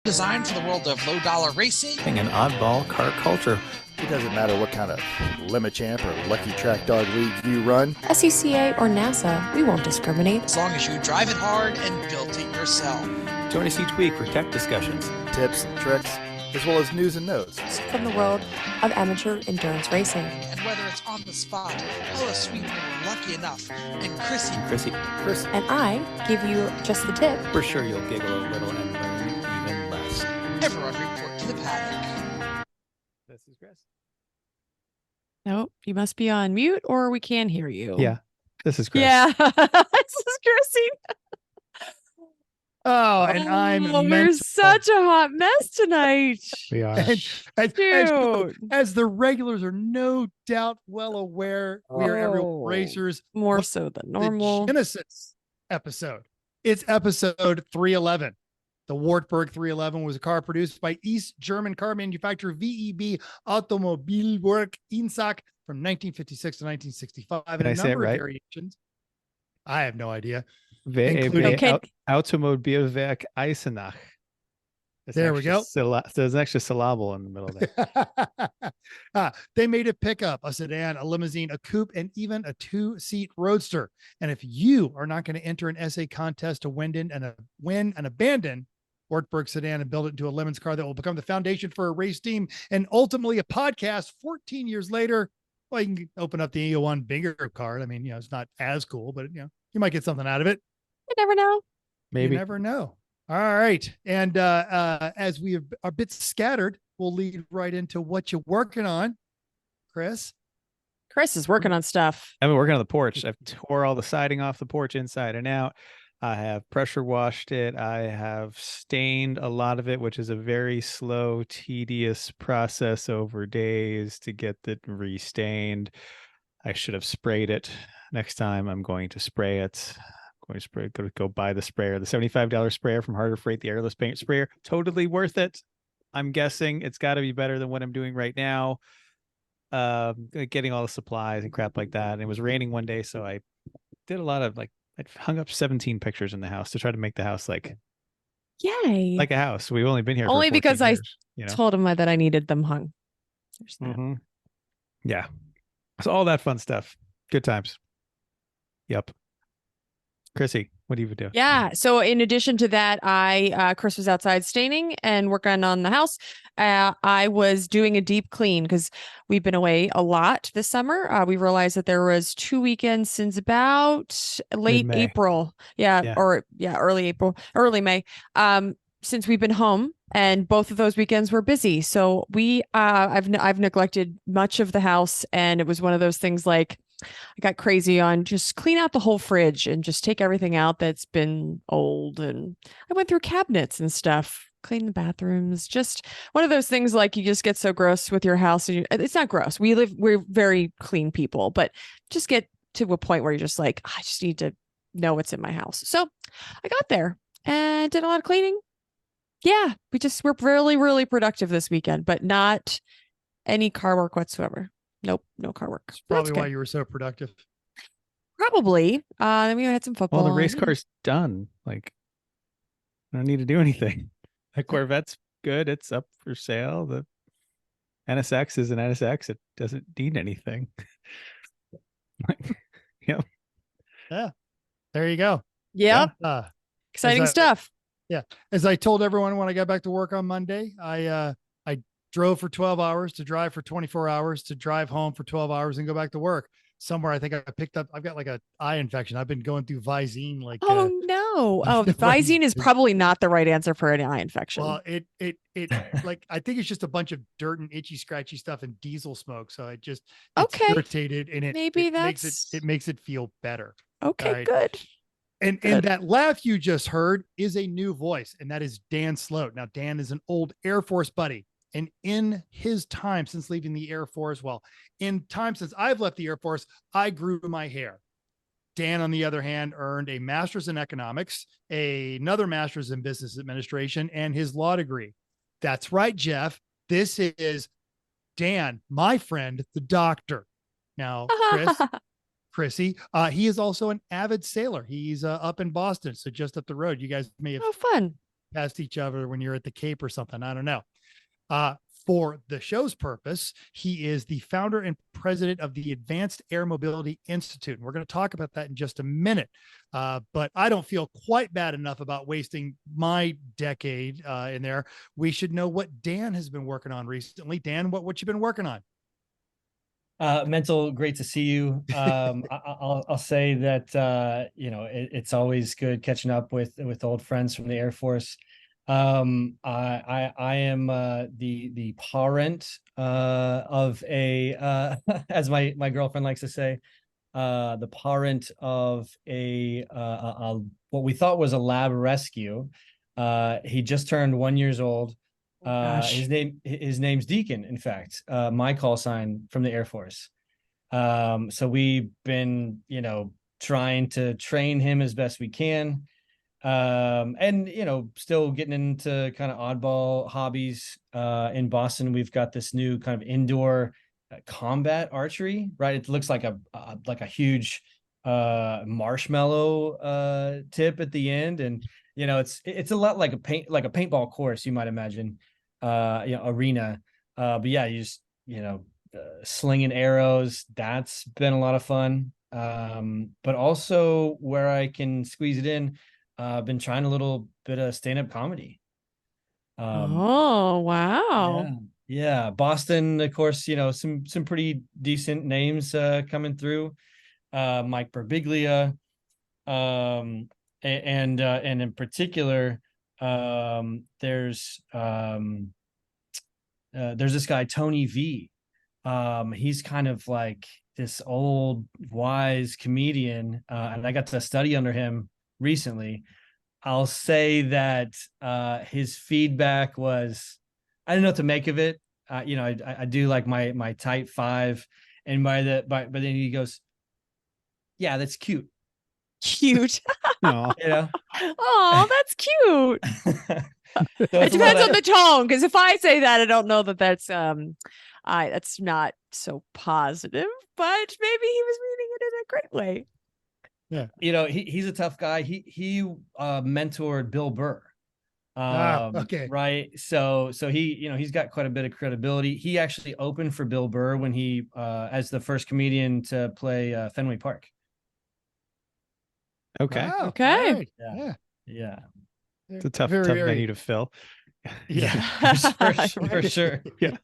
Designed for the world of low-dollar racing. An oddball car culture. It doesn't matter what kind of Limit Champ or Lucky Track Dog League you run. SCCA or NASA, we won't discriminate. As long as you drive it hard and build it yourself. Join us each week for tech discussions, tips and tricks, as well as news and notes. From the world of amateur endurance racing. And whether it's on the spot, hella sweet when we're lucky enough, and Chrissy. And I give you just the tip. We're sure you'll giggle a little and learn even less. Everyone report to the paddock. This is Chris. Nope, you must be on mute or we can hear you. Yeah, this is Chris. Yeah, this is Chrissy. Oh, and we're such a hot mess tonight. We are. As the regulars are no doubt well aware, we are everyone racers. More so than normal. The Genesis episode. It's episode 311. The Wartburg 311 was a car produced by East German car manufacturer VEB Automobilwerk Insak from 1956 to 1965. Did I say it right? Variations. I have no idea. VEB Automobilwerk Eisenach. There we go. There's an extra syllable in the middle there. They made a pickup, a sedan, a limousine, a coupe, and even a 2-seat roadster. And if you are not going to enter an essay contest to win and abandon Wartburg sedan and build it into a lemons car that will become the foundation for a race team and ultimately a podcast 14 years later, well, you can open up the E1R bigger car. I mean, it's not as cool, but you might get something out of it. You never know. Maybe. You never know. All right. And as we are a bit scattered, we'll lead right into what you're working on. Chris is working on stuff. I've been working on the porch. I've tore all the siding off the porch inside and out. I have pressure washed it. I have stained a lot of it, which is a very slow, tedious process over days to get it restained. I should have sprayed it. Next time I'm going to spray it. Go buy the sprayer, the $75 sprayer from Harder Freight, the airless paint sprayer. Totally worth it. I'm guessing it's got to be better than what I'm doing right now. Getting all the supplies and crap like that. And it was raining one day, so I did a lot of I hung up 17 pictures in the house to try to make the house yay, like a house. We've only been here only for because years, I told him that I needed them hung. Mm-hmm. Yeah, so all that fun stuff. Good times. Yep. Chrissy, what do you do? Yeah. So in addition to that, Chris was outside staining and working on the house. I was doing a deep clean because we've been away a lot this summer. We realized that there was 2 weekends since about late Mid-May. April. Early April, early May. Since we've been home, and both of those weekends were busy. So I've neglected much of the house, and it was one of those things I got crazy on just clean out the whole fridge and just take everything out that's been old. And I went through cabinets and stuff, clean the bathrooms, just one of those things you just get so gross with your house. And it's not gross. We're very clean people, but just get to a point where you're just I just need to know what's in my house. So I got there and did a lot of cleaning. Yeah, we're really, really productive this weekend, but not any car work whatsoever. Nope, no car work. That's probably why you were so productive. Probably. Then we had some football. Well, the race car's done. I don't need to do anything. The Corvette's good. It's up for sale. The NSX is an NSX. It doesn't need anything. Yep. Yeah. There you go. Yep. Exciting stuff. Yeah. As I told everyone when I got back to work on Monday, I drove for 12 hours to drive for 24 hours to drive home for 12 hours and go back to work. Somewhere I think I picked up, I've got an eye infection. I've been going through Visine. Oh no. Oh, Visine is probably not the right answer for an eye infection. Well, it I think it's just a bunch of dirt and itchy, scratchy stuff and diesel smoke. So it's irritated and it makes it feel better. Okay, right? Good. And that laugh you just heard is a new voice, and that is Dan Sloat. Now, Dan is an old Air Force buddy. And in his time since leaving the Air Force, in time since I've left the Air Force, I grew my hair. Dan, on the other hand, earned a master's in economics, another master's in business administration, and his law degree. That's right, Jeff. This is Dan, my friend, the doctor. Now, Chrissy, he is also an avid sailor. He's up in Boston, so just up the road. You guys may have fun. past each other when you're at the Cape or something. I don't know. For the show's purpose, he is the founder and president of the Advanced Air Mobility Institute. And we're going to talk about that in just a minute. But I don't feel quite bad enough about wasting my decade in there. We should know what Dan has been working on recently. Dan, what you been working on? Mental, great to see you. I'll say that it's always good catching up with old friends from the Air Force. I am the parent of a as my girlfriend likes to say, the parent of a what we thought was a lab rescue. He just turned 1 year old. His name's Deacon, in fact, my call sign from the Air Force. So we've been, trying to train him as best we can. And still getting into kind of oddball hobbies. In Boston, we've got this new kind of indoor combat archery, right? It looks like a huge marshmallow tip at the end, and it's a lot like a paintball course, you might imagine, arena. But yeah, you just slinging arrows. That's been a lot of fun. But also where I can squeeze it in, I've been trying a little bit of stand-up comedy. Oh, wow. Yeah. Boston, of course, some pretty decent names coming through. Mike Birbiglia, and in particular, there's this guy Tony V. He's kind of like this old wise comedian, and I got to study under him recently. I'll say that his feedback was, I don't know what to make of it. I do like my type 5, and but then he goes, yeah, that's cute. Oh, that's cute. It depends on the tone, because if I say that, I don't know that that's not so positive, but maybe he was meaning it in a great way. Yeah, he's a tough guy. He mentored Bill Burr. Okay. Right. So he, he's got quite a bit of credibility. He actually opened for Bill Burr when he as the first comedian to play Fenway Park. Okay. Wow. Okay. Right. Yeah. It's a tough Very, very... venue to fill. Yeah. for sure. Yeah.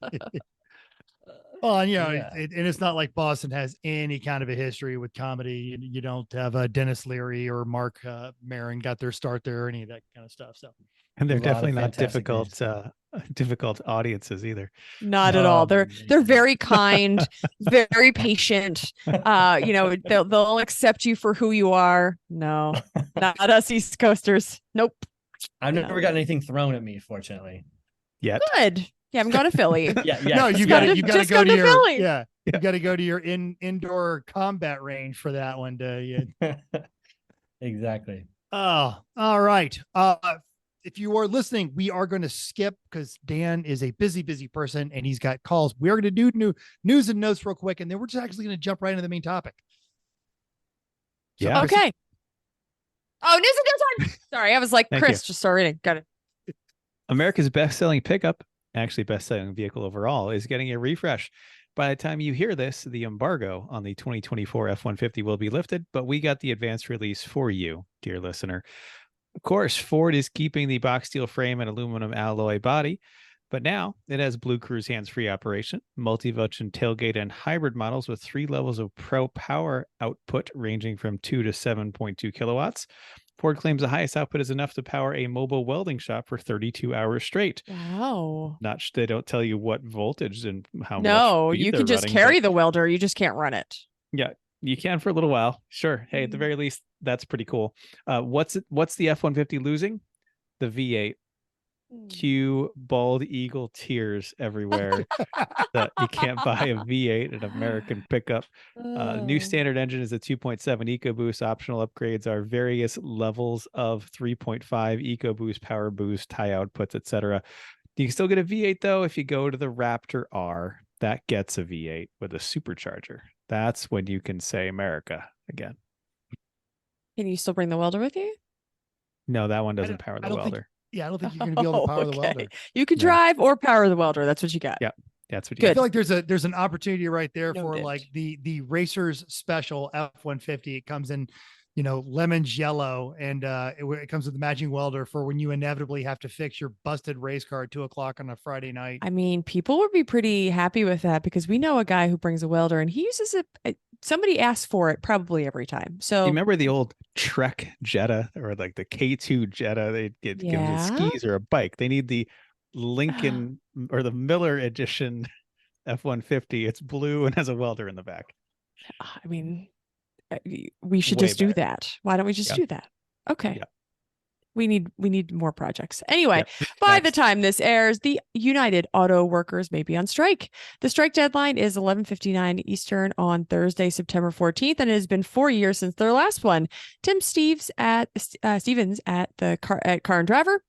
Well, and it's not like Boston has any kind of a history with comedy. You don't have Dennis Leary or Mark Maron got their start there or any of that kind of stuff. So, and they're definitely not difficult audiences either. Not at all. They're very kind, very patient. They'll accept you for who you are. No, not us East Coasters. Nope. I've never gotten anything thrown at me, fortunately. Yet. Good. You haven't gone to Philly. Yeah. No, you got to go to your Philly. You got to go to your indoor combat range for that one. Exactly. Oh, all right. If you are listening, we are going to skip because Dan is a busy person and he's got calls. We are going to do news and notes real quick, and then we're just actually going to jump right into the main topic. So, yeah. Okay. Oh, news and notes. Sorry, I was like, Chris, just start reading. Got it. America's best-selling pickup, actually best-selling vehicle overall, is getting a refresh. By the time you hear this, the embargo on the 2024 F-150 will be lifted, but we got the advanced release for you, dear listener. Of course, Ford is keeping the box steel frame and aluminum alloy body, but now it has Blue Cruise hands-free operation, multi-function tailgate, and hybrid models with 3 levels of pro power output ranging from 2 to 7.2 kilowatts. Ford claims the highest output is enough to power a mobile welding shop for 32 hours straight. Wow. They don't tell you what voltage and how much. No, you can just carry the welder. You just can't run it. Yeah, you can for a little while. Sure. Hey, at the very least, that's pretty cool. What's the F-150 losing? The V8. Cue bald eagle tears everywhere. That you can't buy a V8 in American pickup. New standard engine is a 2.7 EcoBoost. Optional upgrades are various levels of 3.5 EcoBoost, Power Boost, high outputs, etc. You can still get a V8 though if you go to the Raptor R. That gets a V8 with a supercharger. That's when you can say America again. Can you still bring the welder with you? No, that one doesn't power the welder. Yeah, I don't think you're going to be able to power the welder. You could No. drive or power the welder. That's what you got. Yeah. That's what you Good. I feel like there's an opportunity right there for Noted. like the Racers Special F-150. It comes in, lemons yellow, and it comes with the matching welder for when you inevitably have to fix your busted race car at 2:00 on a Friday night. I mean, people would be pretty happy with that because we know a guy who brings a welder and he uses it. Somebody asks for it probably every time. So You remember the old Trek Jetta or like the K2 Jetta? They'd give them Yeah. skis or a bike. They need the Lincoln or the Miller edition F-150. It's blue and has a welder in the back. I mean, we should Way just do better. that. Why don't we just Yeah. do that? Okay. Yeah. We need more projects. Anyway, Yep. by the Next. time this airs, the United Auto Workers may be on strike. The strike deadline is 11:59 Eastern on Thursday, September 14th, and it has been 4 years since their last one. Tim Stevens at the Car and Driver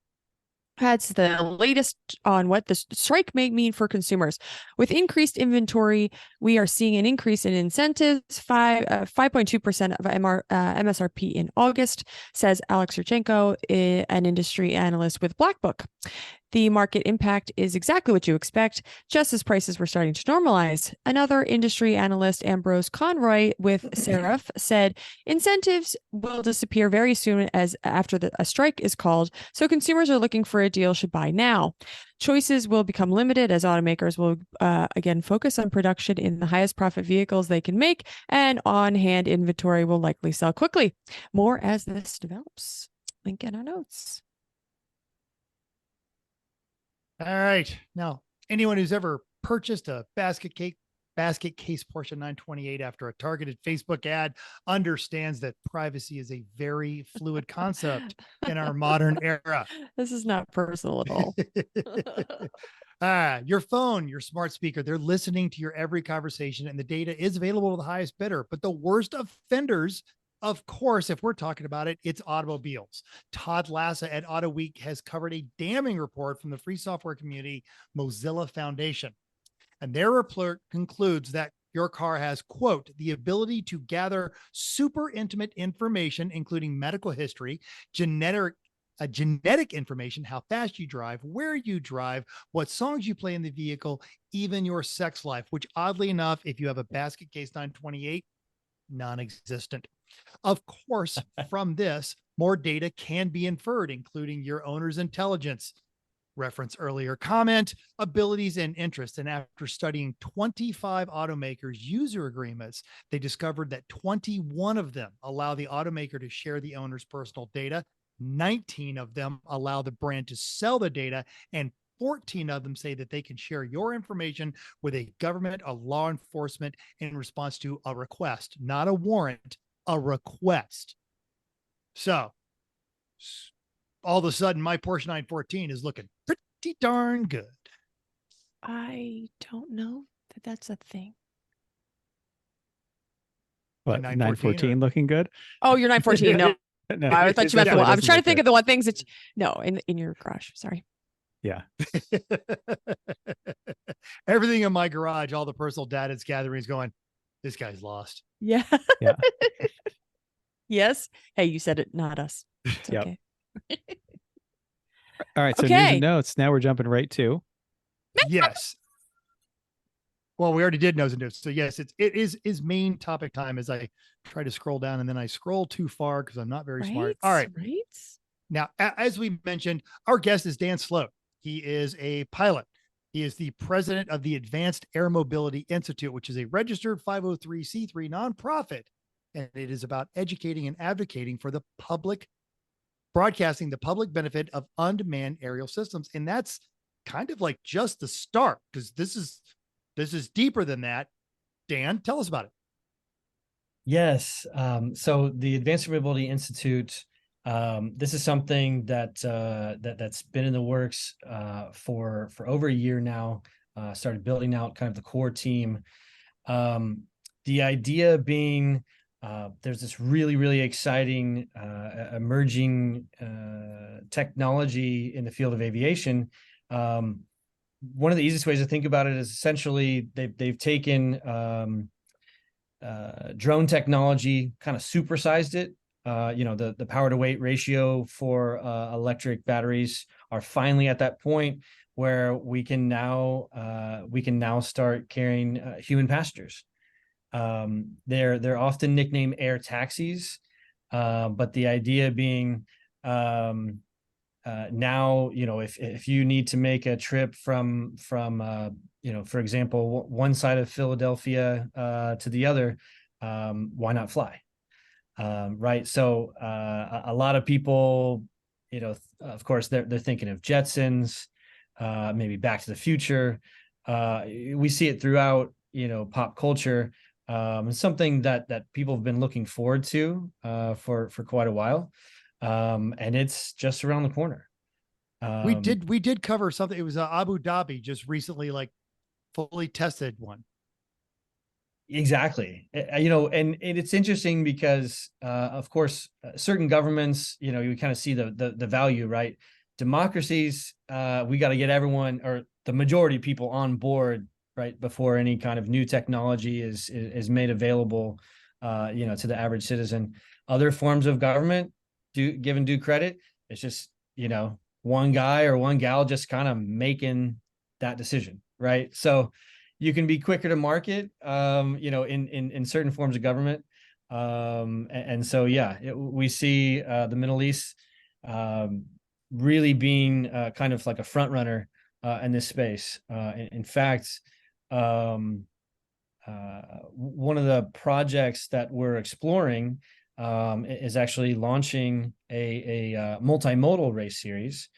has the latest on what the strike may mean for consumers. With increased inventory, we are seeing an increase in incentives, 5.2% of MSRP in August, says Alex Yurchenko, an industry analyst with Black Book. The market impact is exactly what you expect, just as prices were starting to normalize. Another industry analyst, Ambrose Conroy with Seraph, said incentives will disappear very soon as after a strike is called, so consumers are looking for a deal should buy now. Choices will become limited as automakers will again focus on production in the highest profit vehicles they can make, and on-hand inventory will likely sell quickly. More as this develops. Link in our notes. All right. Now, anyone who's ever purchased a basket case Porsche 928 after a targeted Facebook ad understands that privacy is a very fluid concept in our modern era. This is not personal at all. Your phone, your smart speaker, they're listening to your every conversation, and the data is available to the highest bidder. But the worst offenders, of course, if we're talking about it, it's automobiles. Todd Lassa at Auto Week has covered a damning report from the free software community Mozilla Foundation. And their report concludes that your car has, quote, the ability to gather super intimate information, including medical history, genetic information, how fast you drive, where you drive, what songs you play in the vehicle, even your sex life, which oddly enough, if you have a basket case 928, non-existent. Of course, from this, more data can be inferred, including your owner's intelligence, reference earlier comment, abilities, and interests. And after studying 25 automakers' user agreements, they discovered that 21 of them allow the automaker to share the owner's personal data. 19 of them allow the brand to sell the data, and 14 of them say that they can share your information with a government, a law enforcement in response to a request, not a warrant, a request. So all of a sudden, my Porsche 914 is looking pretty darn good. I don't know that that's a thing. What, 914 914 looking good? Oh, you're 914. No, No, I thought it you meant the definitely one. I was doesn't trying to look think good. of the one things that in your garage. Sorry. Yeah. Everything in my garage, all the personal data it's gathering is going, this guy's lost. Yeah. Yeah. Yes. Hey, you said it, not us. It's Yep. okay. All right. So news Okay. and notes. Now we're jumping right to. Yes. Well, we already did nose and notes. So yes, it is main topic time as I try to scroll down, and then I scroll too far because I'm not very smart. All right. Right. Now, as we mentioned, our guest is Dan Sloat. He is a pilot. He is the president of the Advanced Air Mobility Institute, which is a registered 503c3 nonprofit. And it is about educating and advocating for the public, broadcasting the public benefit of unmanned aerial systems. And that's kind of like just the start, because this is deeper than that. Dan, tell us about it. Yes. So the Advanced Air Mobility Institute, this is something that's been in the works for over a year now. Started building out kind of the core team. The idea being there's this really exciting emerging technology in the field of aviation. One of the easiest ways to think about it is essentially they've taken drone technology, kind of supersized it, the power to weight ratio for electric batteries are finally at that point where we can now start carrying human passengers. They're often nicknamed air taxis, but the idea being now, if you need to make a trip from for example, one side of Philadelphia to the other, why not fly? Right. So a lot of people, of course, they're thinking of Jetsons, maybe Back to the Future. We see it throughout, pop culture. It's something that people have been looking forward to for quite a while. And it's just around the corner. We did cover something. It was Abu Dhabi just recently, like fully tested one. Exactly. And it's interesting because, of course, certain governments, you kind of see the value, right? Democracies, we got to get everyone or the majority of people on board, right, before any kind of new technology is made available, to the average citizen. Other forms of government, given due credit, it's just, one guy or one gal just kind of making that decision, right? So you can be quicker to market, in certain forms of government. And so, we see the Middle East really being kind of like a front runner in this space. In fact, one of the projects that we're exploring is actually launching a multimodal race series,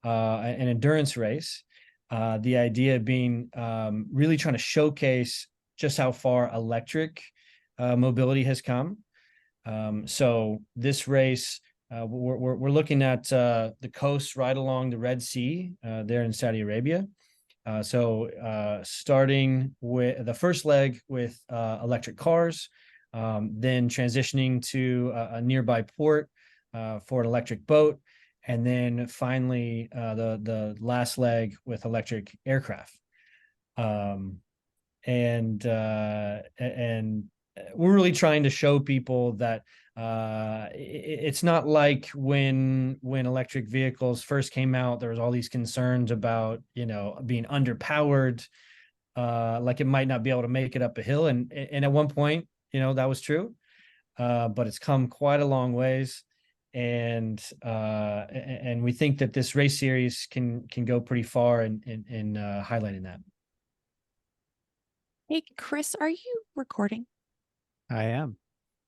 an endurance race. The idea being really trying to showcase just how far electric mobility has come. So this race, we're looking at the coast right along the Red Sea there in Saudi Arabia. So starting with the first leg with electric cars, then transitioning to a nearby port for an electric boat, and then finally the last leg with electric aircraft. And we're really trying to show people that it's not like when electric vehicles first came out, there was all these concerns about being underpowered, like it might not be able to make it up a hill, and at one point that was true, but it's come quite a long ways. And we think that this race series can go pretty far in highlighting that. Hey, Chris, are you recording? I am.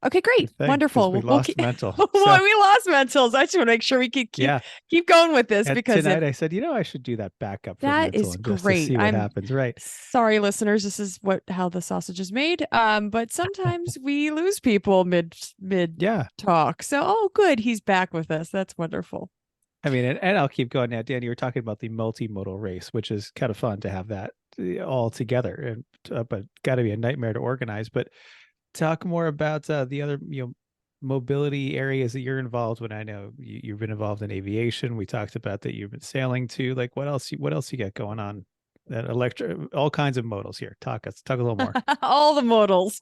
Okay, great. Wonderful. We lost mental. We lost mentals. I just want to make sure we could keep going with this, because tonight I said, I should do that backup for that mental is just great. to see what happens. Right. Sorry, listeners. This is how the sausage is made. But sometimes we lose people mid talk. So, good. He's back with us. That's wonderful. I mean, and I'll keep going now. Dan, you were talking about the multimodal race, which is kind of fun to have that all together, and but got to be a nightmare to organize. But talk more about the other mobility areas that you're involved with. I know you've been involved in aviation. We talked about that you've been sailing too. Like what else you got going on? That all kinds of modals here. Talk a little more. All the modals.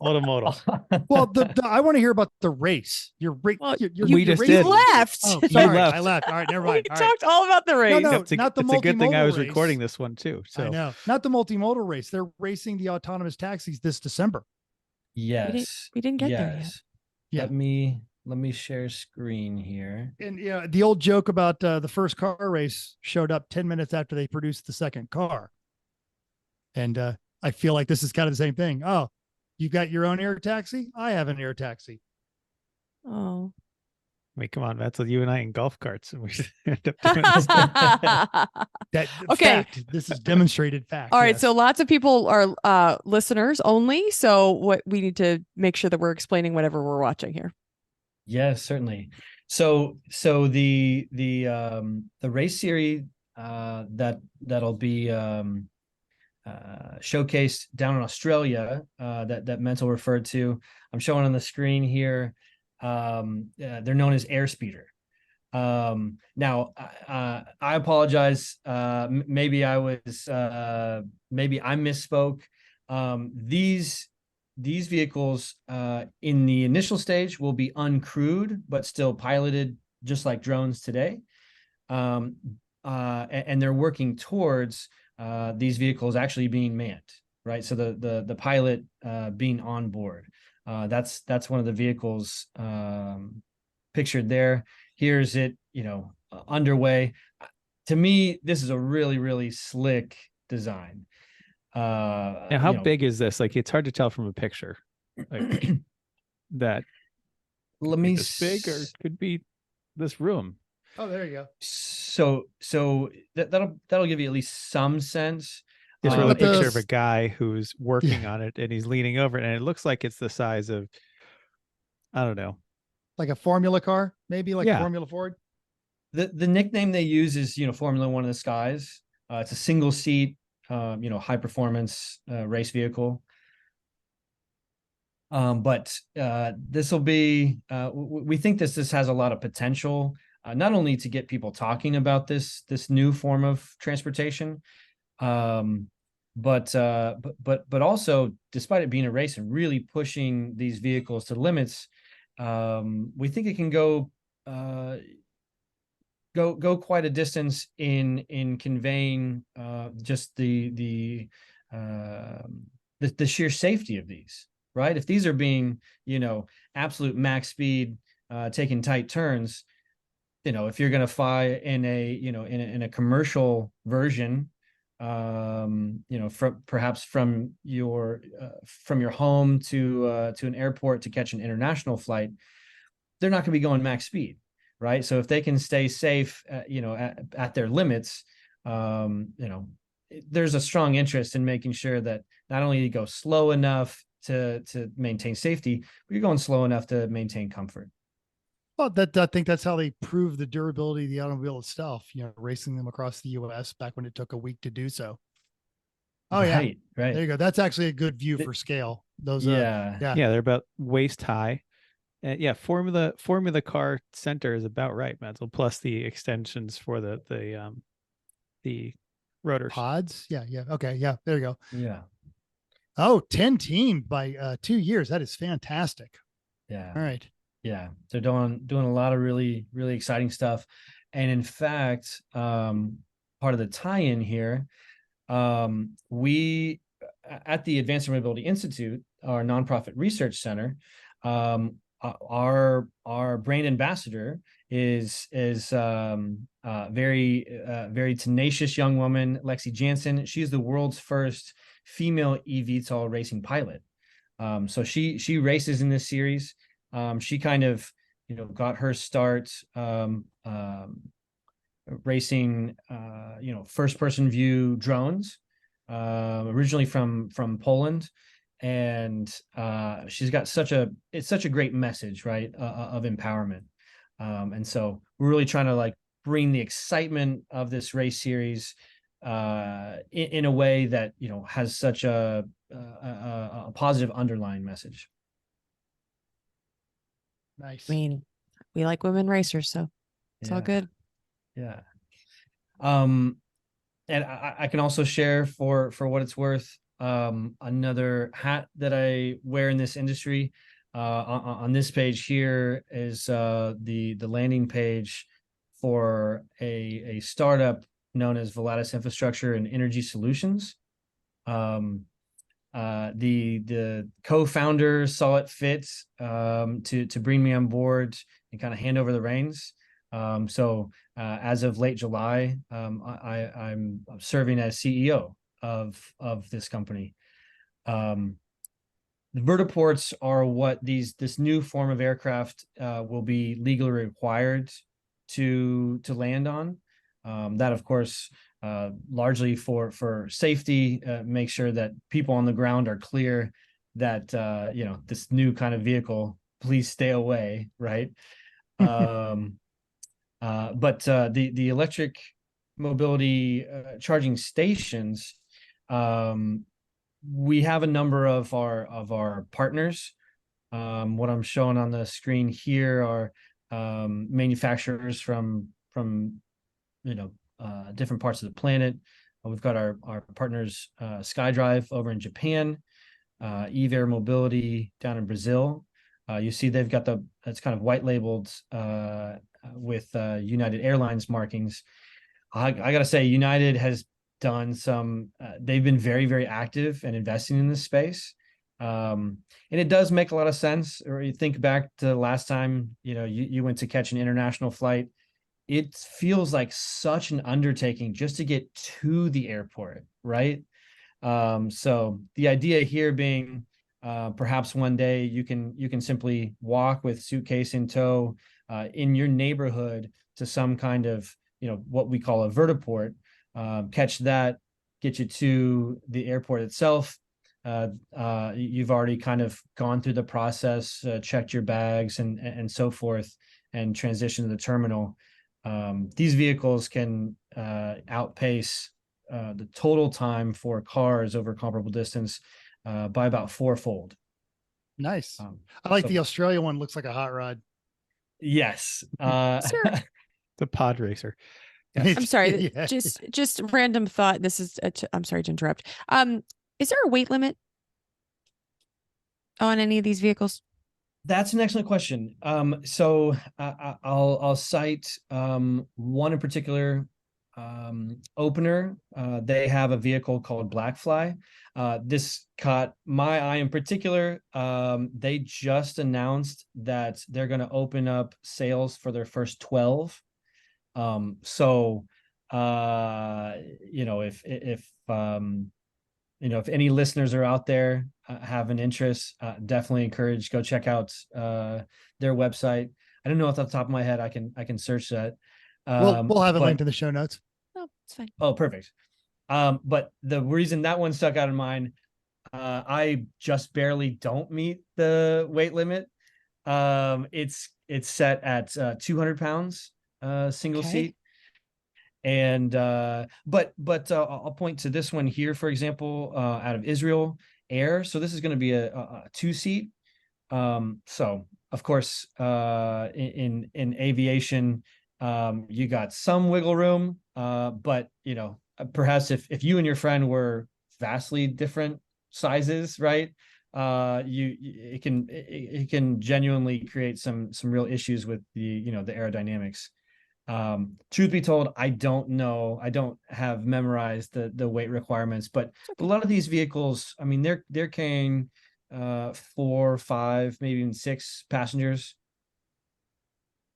Well, I want to hear about the race. We just did. Left. Oh, sorry, I left. All right, never mind. We talked all about the race. No, not the multimodal. It's a good thing I was recording this one too. So I know, not the multimodal race. They're racing the autonomous taxis this December. Yes, we didn't get there yet. Yeah. Let me share screen here. And the old joke about the first car race showed up 10 minutes after they produced the second car. And I feel like this is kind of the same thing. Oh, you got your own air taxi? I have an air taxi. Oh. I mean, come on, that's you and I in golf carts, and we end up doing this. Fact. This is demonstrated fact. All right, so lots of people are listeners only. So what we need to make sure that we're explaining whatever we're watching here. Yes, certainly. So the race series that'll be showcased down in Australia that Mental referred to, I'm showing on the screen here. They're known as Airspeeder. Now, I apologize. Maybe I misspoke. These these vehicles in the initial stage will be uncrewed, but still piloted just like drones today. And they're working towards these vehicles actually being manned, right? So the pilot being on board. That's one of the vehicles pictured there. Here's it, underway. To me, this is a really, really slick design. Now, how big is this? Like, it's hard to tell from a picture. Like that. Let me this big, or could be this room. Oh, there you go. So that'll give you at least some sense. There's really a picture of a guy who's working on it, and he's leaning over it, and it looks like it's the size of, I don't know, like a Formula car, maybe like Formula Ford. The nickname they use is Formula One in the skies. It's a single seat, high performance race vehicle. But this will be. We think this has a lot of potential. Not only to get people talking about this new form of transportation, but also, despite it being a race and really pushing these vehicles to limits, we think it can go quite a distance in conveying just the sheer safety of these. Right, if these are being absolute max speed, taking tight turns. If you're going to fly in a commercial version, perhaps from your home to an airport to catch an international flight, they're not going to be going max speed, right? So if they can stay safe, at their limits, there's a strong interest in making sure that not only you go slow enough to maintain safety, but you're going slow enough to maintain comfort. Well, I think that's how they prove the durability of the automobile itself, racing them across the US back when it took a week to do so. Oh, right. There you go. That's actually a good view for scale. Those, they're about waist high. Formula car center is about right, Menzel, plus the extensions for the rotors. Pods. Yeah. Okay. Yeah. There you go. Yeah. Oh, 10 team by 2 years. That is fantastic. Yeah. All right. Yeah, they're doing a lot of really, really exciting stuff. And in fact, part of the tie-in here, we at the Advanced Air Mobility Institute, our nonprofit research center, our brand ambassador is very tenacious young woman, Lexi Jansen. She's the world's first female eVTOL racing pilot. So she races in this series. She kind of, got her start racing, first-person view drones, originally from Poland, and she's got such a great message, right, of empowerment, and so we're really trying to bring the excitement of this race series in a way that has such a positive underlying message. Nice. I mean, we like women racers, so it's all good. Yeah. And I can also share for what it's worth, another hat that I wear in this industry. On this page here is the landing page for a startup known as Volatus Infrastructure and Energy Solutions. The co-founder saw it fit to bring me on board and kind of hand over the reins. So as of late July, I'm serving as CEO of this company. The vertiports are what this new form of aircraft will be legally required to land on. That, of course, largely for safety, make sure that people on the ground are clear that this new kind of vehicle, please stay away, right? But the electric mobility charging stations, we have a number of our partners. What I'm showing on the screen here are manufacturers from different parts of the planet. We've got our partners, SkyDrive over in Japan. Evair Mobility down in Brazil. You see they've got it's kind of white labeled with United Airlines markings. I gotta say, United has done they've been very, very active and investing in this space. And it does make a lot of sense. Or you think back to the last time, you went to catch an international flight. It feels like such an undertaking just to get to the airport, right? So the idea here being perhaps one day you can simply walk with suitcase in tow in your neighborhood to some kind of what we call a vertiport, catch that, get you to the airport itself. You've already kind of gone through the process, checked your bags and so forth, and transition to the terminal. These vehicles can outpace the total time for cars over comparable distance by about fourfold. Nice. I like the Australia one. Looks like a hot rod. Yes. The pod racer. Yeah. I'm sorry. Yeah. Just random thought. This is. I'm sorry to interrupt. Is there a weight limit on any of these vehicles? That's an excellent question. So I'll cite one in particular. Opener. They have a vehicle called Blackfly. This caught my eye in particular. They just announced that they're going to open up sales for their first 12. So if any listeners are out there have an interest, definitely encourage, go check out their website. I don't know off the top of my head. I can search that. We'll have a link in the show notes. No, it's fine. Oh, perfect. But the reason that one stuck out in mind, I just barely don't meet the weight limit. It's set at 200 pounds, single seat. And but I'll point to this one here, for example, out of Israel Air. So this is going to be a 2-seat. So of course, in aviation, you got some wiggle room, but perhaps if you and your friend were vastly different sizes, right? It can genuinely create some real issues with the aerodynamics. Truth be told, I don't know. I don't have memorized the weight requirements, but a lot of these vehicles, I mean, they're carrying 4, 5, maybe even 6 passengers.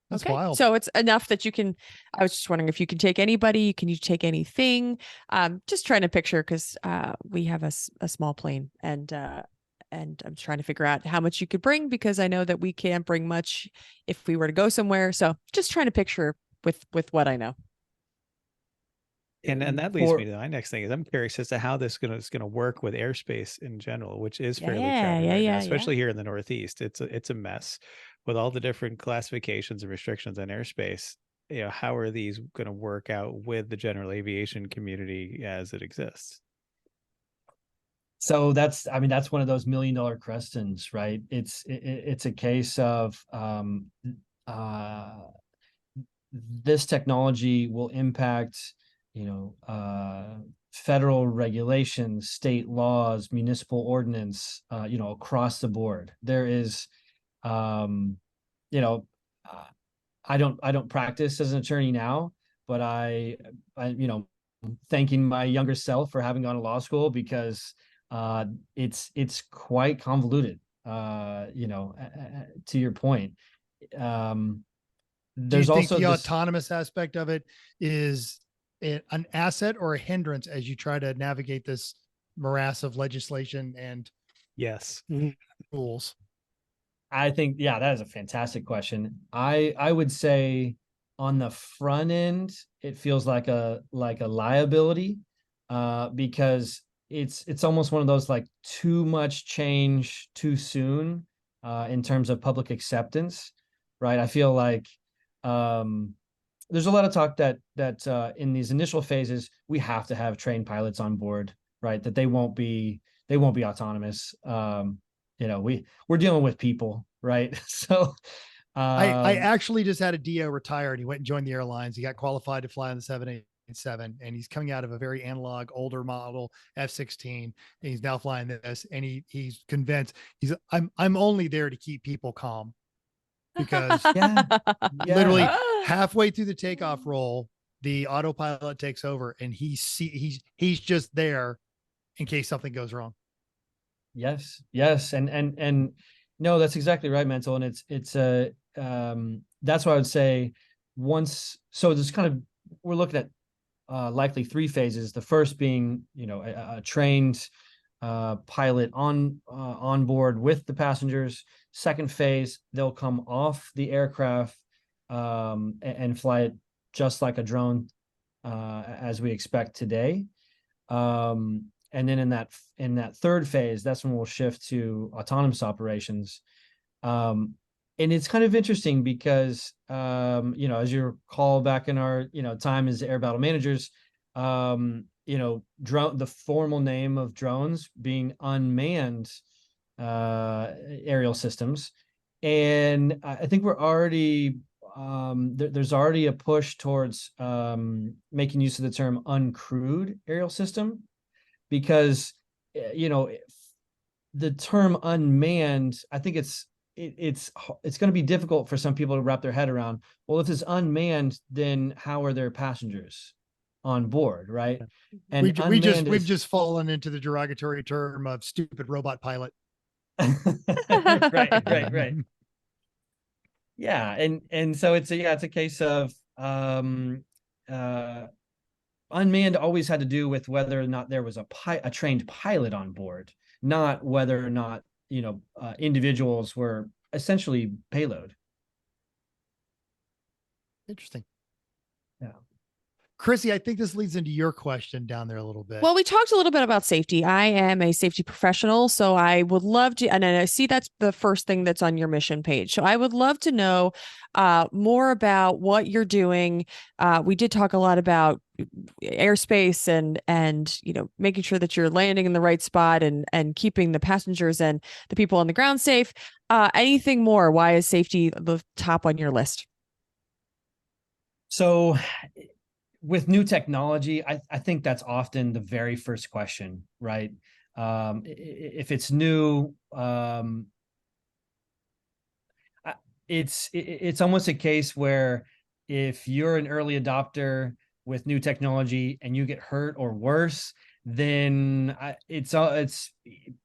That's wild. So it's enough that you can. I was just wondering if you can take anybody. Can you take anything? Just trying to picture, because we have a small plane, and I'm trying to figure out how much you could bring, because I know that we can't bring much if we were to go somewhere. So just trying to picture with what I know. And that leads me to my next thing. Is I'm curious as to how this is gonna work with airspace in general, which is fairly crowded right now, especially here in the Northeast. It's a mess with all the different classifications and restrictions on airspace. How are these going to work out with the general aviation community as it exists? So that's one of those $1 million questions, right? It's a case of this technology will impact federal regulations, state laws, municipal ordinance, across the board. There is I don't practice as an attorney now, but I thanking my younger self for having gone to law school, because it's quite convoluted. To your point, there's also the autonomous aspect of it is an asset or a hindrance as you try to navigate this morass of legislation and rules? I think, that is a fantastic question. I would say on the front end, it feels like a liability, because it's almost one of those like too much change too soon, in terms of public acceptance, right? I feel like there's a lot of talk that in these initial phases we have to have trained pilots on board, right? That they won't be autonomous. We're dealing with people, right? So I actually just had a DO retire, and he went and joined the airlines. He got qualified to fly on the 787. and he's coming out of a very analog, older model F-16, and he's now flying this, and he's convinced I'm only there to keep people calm, because literally halfway through the takeoff roll, the autopilot takes over, and he's just there in case something goes wrong. Yes. And no, that's exactly right, Mental. And it's that's why I would say so there's kind of, we're looking at likely three phases. The first being, a trained pilot on board with the passengers. Second phase, they'll come off the aircraft and fly it just like a drone, as we expect today. And then in that third phase, that's when we'll shift to autonomous operations. And it's kind of interesting because, as you recall back in our, time as air battle managers, drone, the formal name of drones being unmanned aerial systems. And I think we're already, there's already a push towards making use of the term uncrewed aerial system, because, the term unmanned, I think it's going to be difficult for some people to wrap their head around. Well, if it's unmanned, then how are there passengers on board, right? And we've just fallen into the derogatory term of stupid robot pilot. Right. Yeah, and so it's a case of unmanned always had to do with whether or not there was a trained pilot on board, not whether or not individuals were essentially payload. Interesting. Yeah. Chrissy, I think this leads into your question down there a little bit. Well, we talked a little bit about safety. I am a safety professional, so I would love to, and I see that's the first thing that's on your mission page. So I would love to know more about what you're doing. We did talk a lot about airspace and making sure that you're landing in the right spot and keeping the passengers and the people on the ground safe. Anything more? Why is safety the top on your list? So with new technology, I think that's often the very first question, right? If it's new, it's almost a case where if you're an early adopter with new technology and you get hurt or worse, then it's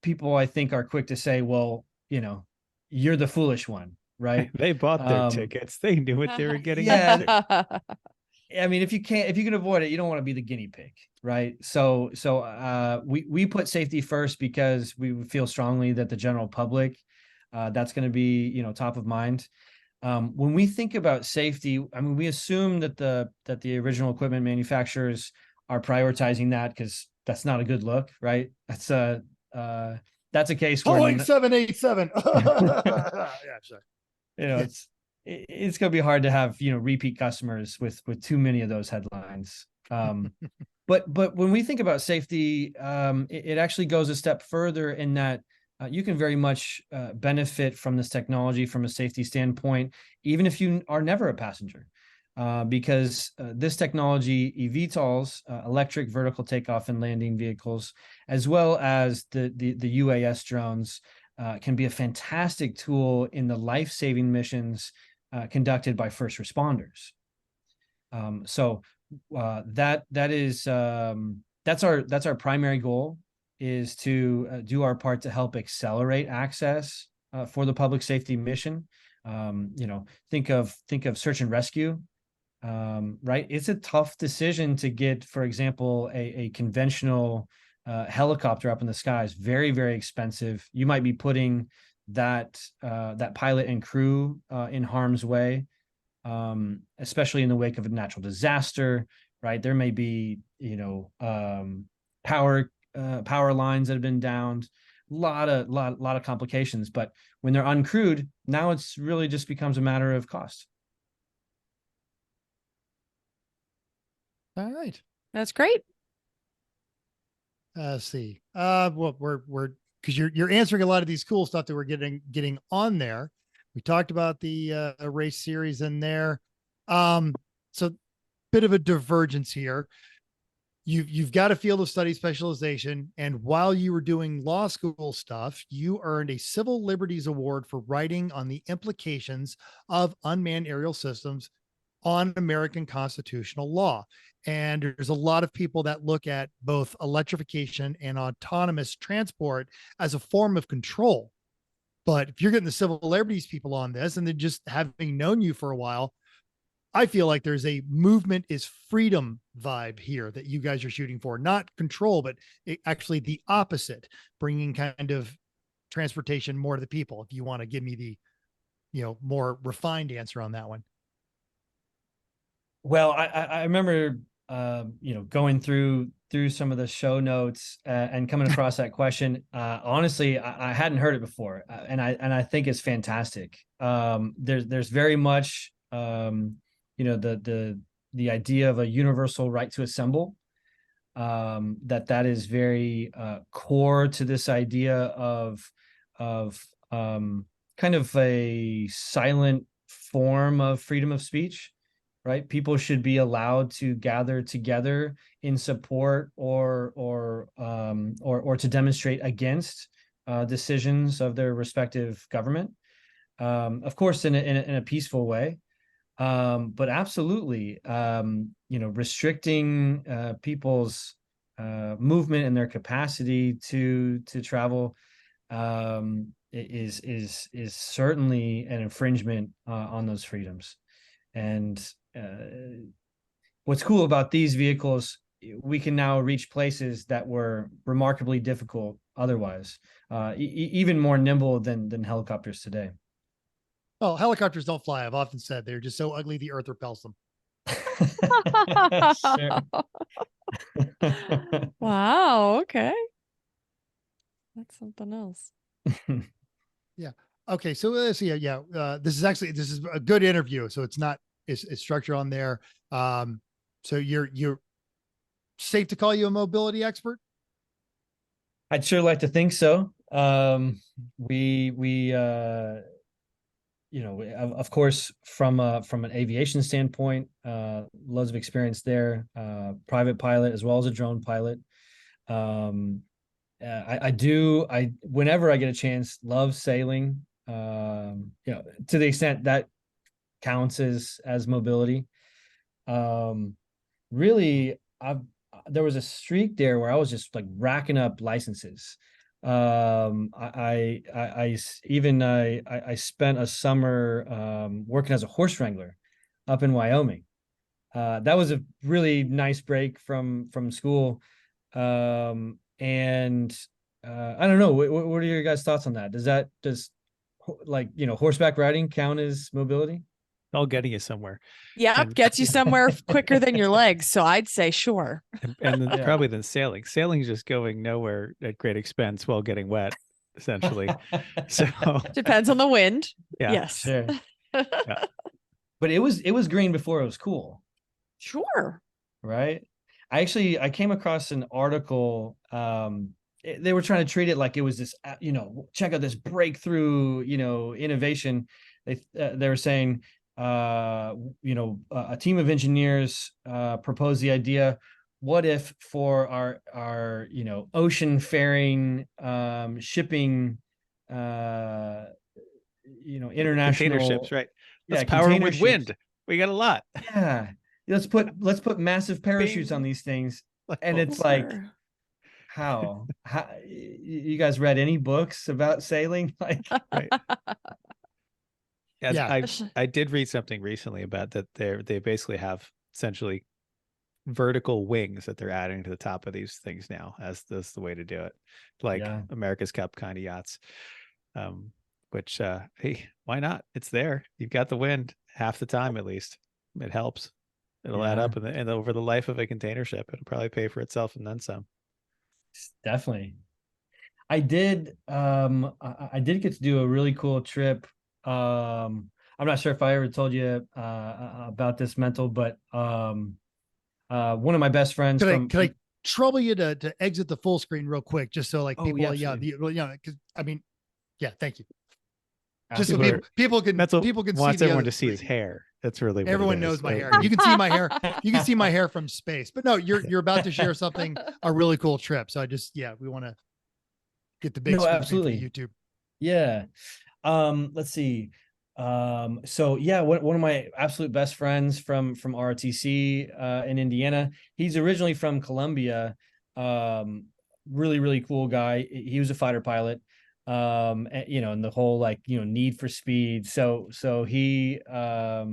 people, I think, are quick to say, well, you're the foolish one, right? They bought their tickets. They knew what they were getting into. Yeah. I mean, if you can avoid it, you don't want to be the guinea pig, right? So we put safety first because we feel strongly that the general public, that's going to be, top of mind. When we think about safety, I mean, we assume that the original equipment manufacturers are prioritizing that, because that's not a good look, right? That's a case where Boeing 787. Yeah, sure. It's going to be hard to have, repeat customers with too many of those headlines. But when we think about safety, it actually goes a step further in that you can very much benefit from this technology from a safety standpoint, even if you are never a passenger, because this technology, eVTOLs, electric vertical takeoff and landing vehicles, as well as the UAS drones, can be a fantastic tool in the life-saving missions conducted by first responders. That's our primary goal, is to do our part to help accelerate access for the public safety mission. Think of search and rescue, right? It's a tough decision to get, for example, a conventional helicopter up in the skies. Very, very expensive. You might be putting that pilot and crew in harm's way, especially in the wake of a natural disaster, right? There may be, power lines that have been downed, lot of complications. But when they're uncrewed, now it's really just becomes a matter of cost. All right, that's great. Let's see. Well, we're because you're answering a lot of these cool stuff that we're getting on there. We talked about the race series in there. So bit of a divergence here. You've got a field of study specialization, and while you were doing law school stuff, you earned a Civil Liberties Award for writing on the implications of unmanned aerial systems on American constitutional law. And there's a lot of people that look at both electrification and autonomous transport as a form of control. But if you're getting the civil liberties people on this, and then just having known you for a while, I feel like there's a movement is freedom vibe here that you guys are shooting for, not control, but actually the opposite, bringing kind of transportation more to the people. If you want to give me the, more refined answer on that one. Well, I remember, going through some of the show notes and coming across that question. Honestly, I hadn't heard it before, and I think it's fantastic. There's very much, the idea of a universal right to assemble, that is very core to this idea of kind of a silent form of freedom of speech, right? People should be allowed to gather together in support or to demonstrate against decisions of their respective government, of course, in a peaceful way. But absolutely, restricting people's movement and their capacity to travel is certainly an infringement on those freedoms. And what's cool about these vehicles, we can now reach places that were remarkably difficult otherwise, even more nimble than helicopters today. Oh, helicopters don't fly. I've often said they're just so ugly the earth repels them. Wow. Okay. That's something else. Yeah. Okay. So let's see. This is a good interview. So it's structured on there. So you're safe to call you a mobility expert? I'd sure like to think so. Of course, from an aviation standpoint, loads of experience there, private pilot as well as a drone pilot. I whenever I get a chance, love sailing, to the extent that counts as mobility. Really, there was a streak there where I was just like racking up licenses. I spent a summer working as a horse wrangler up in Wyoming. That was a really nice break from school. And I don't know, what are your guys' thoughts on that? Does horseback riding count as mobility? All getting you somewhere. Yeah, gets you somewhere quicker than your legs. So I'd say sure. And then probably than sailing. Sailing is just going nowhere at great expense while getting wet, essentially. So depends on the wind. Yeah. Yes. Sure. Yeah. But it was green before it was cool. Sure. Right. I came across an article. They were trying to treat it like it was this, check out this breakthrough, innovation. They were saying, a team of engineers proposed the idea: what if for our ocean faring shipping international container ships, right? Let's Yeah, power container with ships. wind. We got a lot. Yeah, let's put massive parachutes on these things, and it's like, how you guys read any books about sailing? Like, right. I did read something recently about that. They basically have essentially vertical wings that they're adding to the top of these things now as the way to do it, like America's Cup kind of yachts. Which hey, why not? It's there. You've got the wind half the time at least. It helps. It'll add up, and over the life of a container ship, it'll probably pay for itself and then some. Definitely. I did get to do a really cool trip. I'm not sure if I ever told you about this, Mental, but one of my best friends. Can I trouble you to exit the full screen real quick, just so like people, because thank you. Just so people can Mental people can wants see everyone to see his hair. That's really what everyone it knows is. my hair. You can see my hair. You can see my hair from space. But no, you're about to share something, a really cool trip. So we want to get the big No, screen absolutely. for YouTube. Yeah. Let's see. So yeah, one of my absolute best friends from ROTC in Indiana. He's originally from Colombia. Really, really cool guy. He was a fighter pilot. And, you know, and the whole like, you know, need for speed. So he had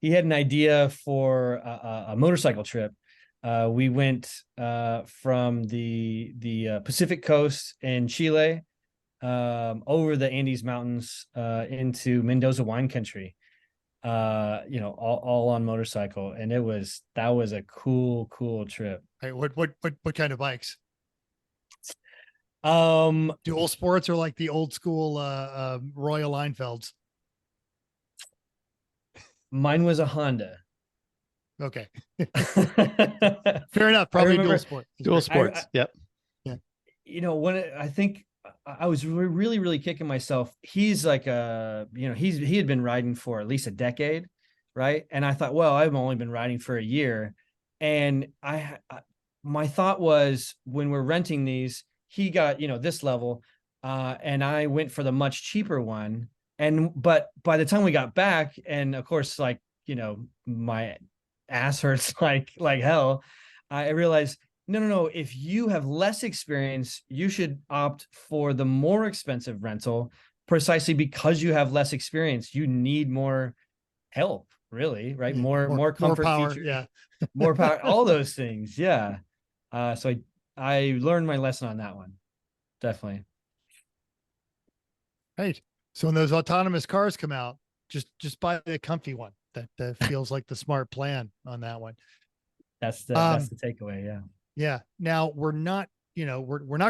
an idea for a motorcycle trip. We went from the Pacific coast in Chile over the Andes Mountains into Mendoza wine country, you know, all on motorcycle. And that was a cool trip. Hey, what kind of bikes? Dual Dual sports or like the old school Royal Einfelds? Mine was a Honda. Okay. Fair enough. Probably dual sport. Dual sports. Yep. Yeah. You know, I think I was really kicking myself. He's like you know, he had been riding for at least a decade, right? And I thought, well, I've only been riding for a year. And my thought was, when we're renting these, he got, you know, this level, and I went for the much cheaper one. But by the time we got back, and of course, like, you know, my ass hurts like hell, I realized, no. If you have less experience, you should opt for the more expensive rental, precisely because you have less experience. You need more help, really, right? More comfort, more power, features, yeah. more power, all those things. Yeah. So I learned my lesson on that one. Definitely. Right. So when those autonomous cars come out, just buy the comfy one. That feels like the smart plan on that one. That's the takeaway. Yeah. Yeah. Now we're not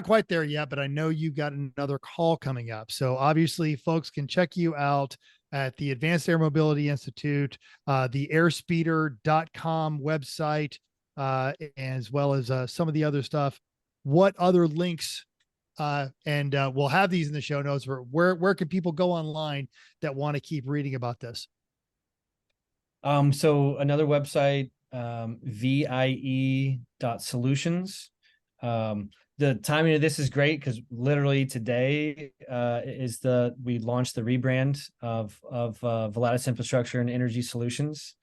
quite there yet, but I know you've got another call coming up. So obviously folks can check you out at the Advanced Air Mobility Institute, the airspeeder.com website, as well as some of the other stuff. What other links? And we'll have these in the show notes. Where can people go online that want to keep reading about this? So another website, vie.solutions. The timing of this is great because literally today we launched the rebrand of Volatus Infrastructure and Energy Solutions.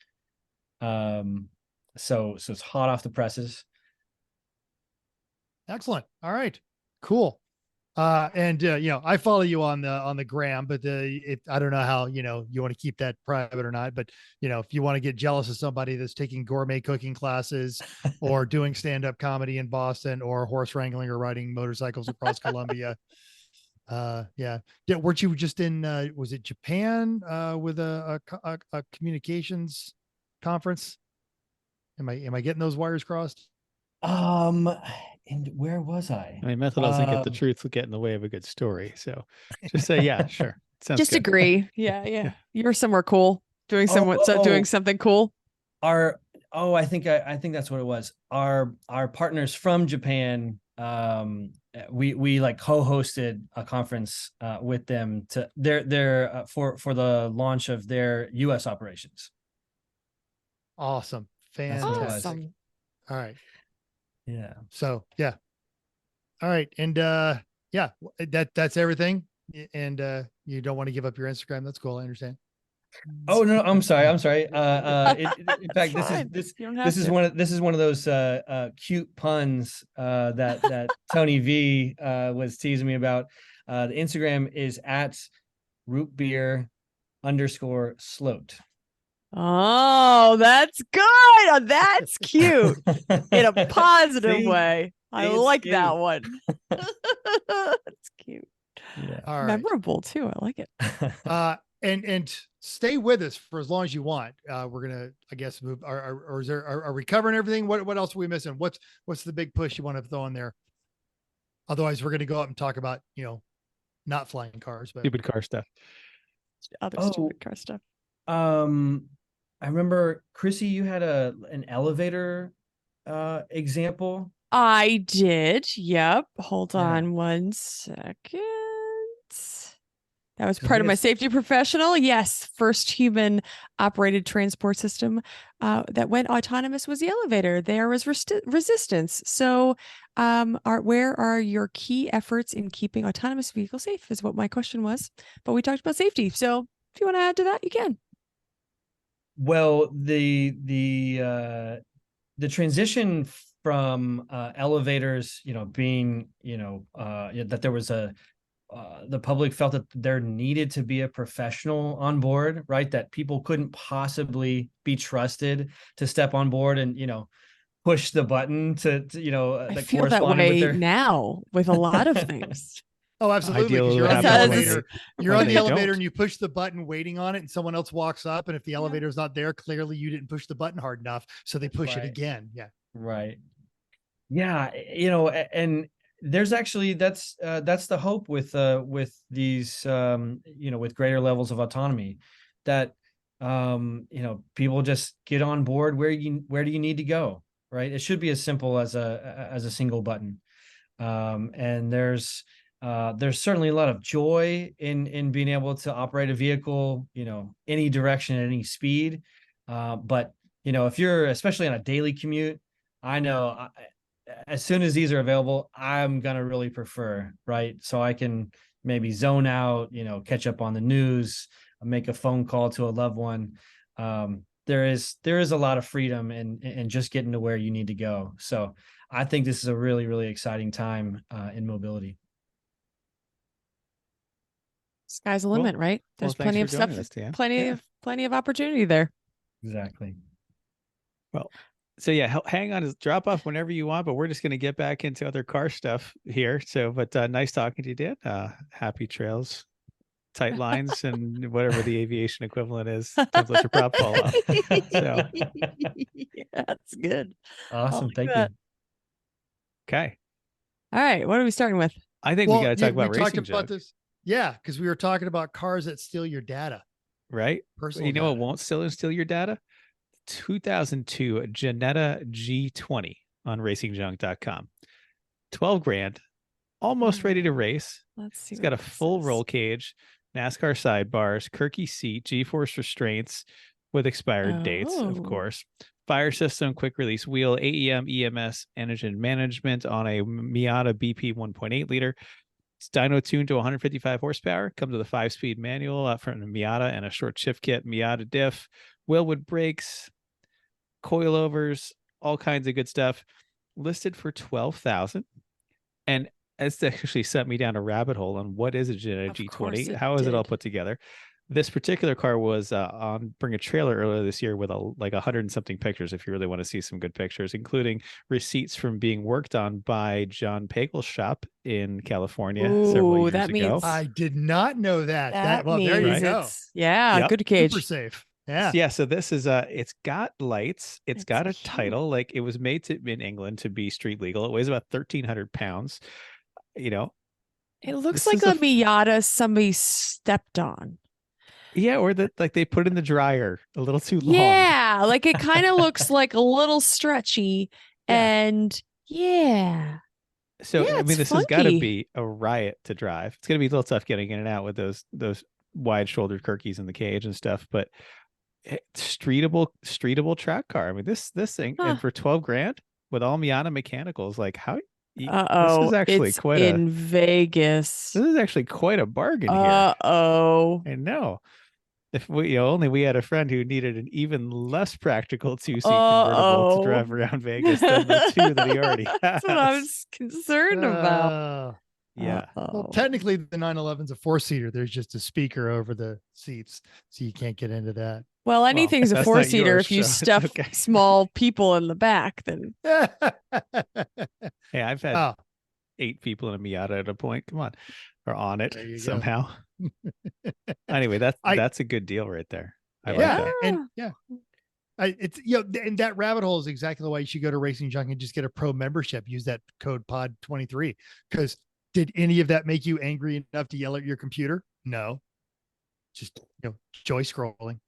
So it's hot off the presses. Excellent. All right, cool. And I follow you on the gram, but I don't know how, you want to keep that private or not, but if you want to get jealous of somebody that's taking gourmet cooking classes or doing stand-up comedy in Boston or horse wrangling or riding motorcycles across Colombia. Yeah. Weren't you just in, was it Japan, with a communications conference? Am I getting those wires crossed? And where was I? I mean, method doesn't get the truth will get in the way of a good story. So just say, yeah, sure. Sounds just good. agree. Yeah. You were somewhere cool doing doing something cool. I think that's what it was. Our partners from Japan, we like co-hosted a conference with them to their for the launch of their US operations. Awesome. Fantastic. Awesome. All right. Yeah. So yeah. All right. And yeah, that's everything. And you don't want to give up your Instagram. That's cool. I understand. Oh no, I'm sorry. In fact, this is one of those cute puns that Tony V was teasing me about. The Instagram is at rootbeer_sloat. Oh, that's good. Oh, that's cute in a positive way. I like cute. That one. That's cute. Yeah. All right. Memorable too. I like it. And stay with us for as long as you want. We're gonna, I guess, move. Are we covering everything? What else are we missing? What's the big push you want to throw in there? Otherwise, we're gonna go up and talk about not flying cars, but stupid car stuff. Other stupid car stuff. I remember, Chrissy, you had an elevator example. I did. Yep. Hold on one second. That was Because part I of my guess- safety professional. Yes, first human operated transport system that went autonomous was the elevator. There was resistance. So, where are your key efforts in keeping autonomous vehicles safe? Is what my question was. But we talked about safety. So, if you want to add to that, you can. Well, the transition from elevators, being, that there was the public felt that there needed to be a professional on board, right? That people couldn't possibly be trusted to step on board and, push the button to I that feel that corresponded with way their now with a lot of things. Oh, absolutely. Because Ideally, you're what on the happens when elevator. they- You're when on the they elevator don't. and you push the button waiting on it, and someone else walks up. And if the elevator's not there, clearly you didn't push the button hard enough. So they push it Right. again. Yeah. Right. Yeah, and there's actually that's the hope with these with greater levels of autonomy, that people just get on board. Where do you need to go, right? It should be as simple as a single button. And there's certainly a lot of joy in being able to operate a vehicle, any direction at any speed. But if you're especially on a daily commute, I know as soon as these are available, I'm gonna really prefer, right? So I can maybe zone out, catch up on the news, make a phone call to a loved one. There is a lot of freedom in just getting to where you need to go. So I think this is a really, really exciting time in mobility. Sky's the Well- limit, right? There's thanks plenty for of stuff, joining us, Dan. plenty of opportunity there. Exactly. So yeah, hang on, drop off whenever you want, but we're just going to get back into other car stuff here. So, but nice talking to you, Dan. Happy trails, tight lines, and whatever the aviation equivalent is. Don't let your prop fall off. So, Yeah, that's good. Awesome. like Thank that. you. okay. All right, what are we starting with? I think we got to talk about we talked racing, about this. Yeah, because we were talking about cars that steal your data. right? Personal You know what data. won't steal your data? 2002 Ginetta G20 on RacingJunk.com. 12 grand, almost ready to race. Let's see. It's got a what this full is. roll cage, NASCAR sidebars, Kirky seat, G-force restraints with expired dates, Oh. of course. Fire system, quick release wheel, AEM, EMS, engine management on a Miata BP 1.8 liter. It's dyno tuned to 155 horsepower. Comes with a 5-speed manual out front of Miata and a short shift kit, Miata diff, Willwood brakes, coilovers, all kinds of good stuff. Listed for $12,000. And it's actually sent me down a rabbit hole on what is a Ginetta Of course G20. it How is it all did. put together? This particular car was on Bring a Trailer earlier this year with like 100 and something pictures. If you really want to see some good pictures, including receipts from being worked on by John Pagel's shop in California several Ooh, years that ago. means I did not know that. Well, means there you Right. go. it's Yep. good cage. Super safe. Yeah. Yeah, so this is it's got lights, it's got a It's huge. title, like it was made in England to be street legal. It weighs about 1,300 pounds. It this looks like is a a Miata somebody stepped on. Yeah, or that like they put in the dryer a little too long. Yeah, like it kind of looks like a little stretchy, Yeah. and yeah. So Yeah, I it's mean, this has got to funky. be a riot to drive. It's going to be a little tough getting in and out with those wide-shouldered Kirkies in the cage and stuff, but streetable track car. I mean, this thing, Huh. and for 12 grand with all Miata mechanicals, like how this Uh-oh, is actually it's quite in Vegas. this is actually quite a bargain here. Uh-oh. I know. If we only we had a friend who needed an even less practical two-seat convertible to drive around Vegas than the two that he already has. That's what I was concerned about. Yeah. Well, Uh-oh. technically, the 911's a 4-seater. There's just a speaker over the seats, so you can't get into that. Well, anything's a that's not 4-seater yours, if you so it's stuff okay. small people in the back, then Hey, I've had Oh, 8 people in a Miata at a point. Come on, or on it There you go. somehow. Anyway, that's a good deal right there. I like yeah, that. and it's and that rabbit hole is exactly the way you should go to Racing Junk and just get a pro membership. Use that code POD23. Because did any of that make you angry enough to yell at your computer? No, just joy scrolling.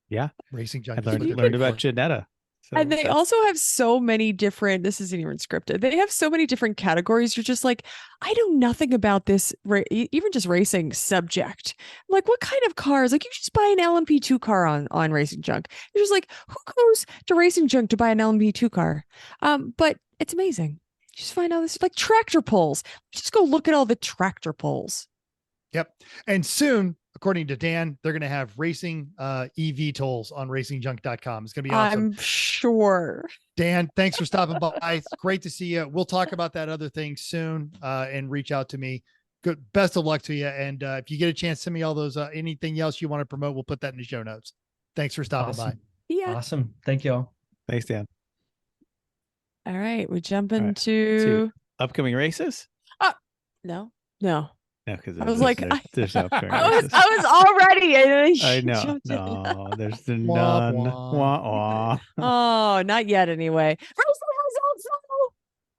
Yeah. Racing I Junk. learned about Ginetta. So And they also have so many different, this isn't even scripted. They have so many different categories. You're just like, I know nothing about this, even just racing subject. I'm like, what kind of cars? Like, you just buy an LMP2 car on RacingJunk. You're just like, who goes to RacingJunk to buy an LMP2 car? But it's amazing. You just find out this, like tractor pulls. Just go look at all the tractor pulls. Yep. And soon, according to Dan, they're going to have racing EV tolls on racingjunk.com. It's going to be awesome. I'm sure. Dan, thanks for stopping by. It's great to see you. We'll talk about that other thing soon and reach out to me. Good. Best of luck to you. And if you get a chance, send me all those, anything else you want to promote. We'll put that in the show notes. Thanks for stopping by. Yeah. Awesome. Thank you all. Thanks, Dan. All right. We jump All right. into Upcoming races? no. No, because I was like, there's no upcoming I races. was already. I know. jumped in. No, there's none. Wah, Wah, wah. wah. Oh, not yet anyway.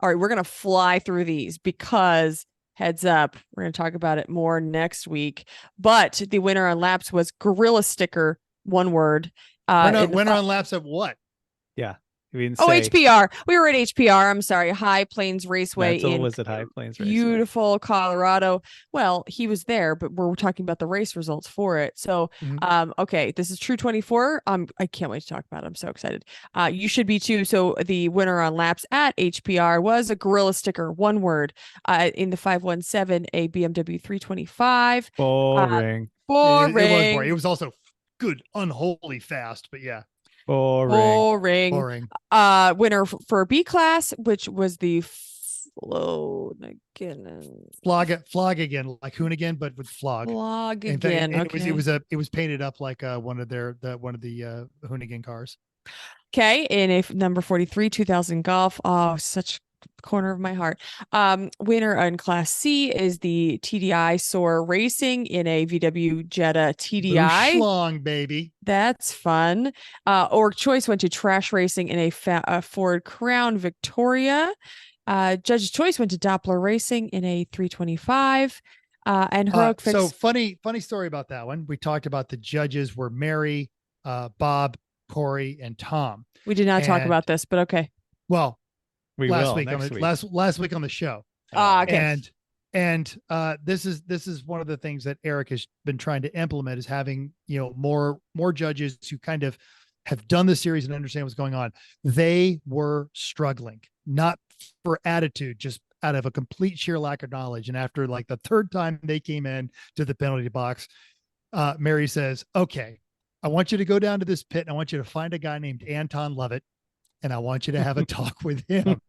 All right, we're going to fly through these because heads up, we're going to talk about it more next week. But the winner on laps was Gorilla Sticker, one word. Winner on laps of what? Yeah. We didn't Oh, say HPR. We were at HPR. I'm sorry. High Plains Raceway Mental in was at High Plains Raceway. beautiful Colorado. Well, he was there, but we're talking about the race results for it. So, okay, this is True 24. I can't wait to talk about it. I'm so excited. You should be too. So the winner on laps at HPR was a Gorilla Sticker, one word, in the 517, a BMW 325. Boring. Boring. It was boring. It was also good, unholy fast, but yeah. Boring. Winner for B class, which was the Flog again, like Hoonigan, but with flog. Flog In fact, again. and Okay. it was painted up like one of the Hoonigan cars. Okay, in a number 43, 2000 Golf. Oh, such corner of my heart. Winner in Class C is the TDI Soar Racing in a VW Jetta TDI. Schlong, baby. That's fun. Org Choice went to Trash Racing in a Ford Crown Victoria. Judge's Choice went to Doppler Racing in a 325. And Heroic Fix. So funny story about that one. We talked about the judges were Mary, Bob, Corey, and Tom. We did not talk about this, but okay. Well, We last will week next on week. last week on the show. Okay. And this is one of the things that Eric has been trying to implement, is having, more judges who kind of have done the series and understand what's going on. They were struggling, not for attitude, just out of a complete sheer lack of knowledge. And after like the third time they came in to the penalty box, Mary says, okay, I want you to go down to this pit and I want you to find a guy named Anton Lovett. And I want you to have a talk with him.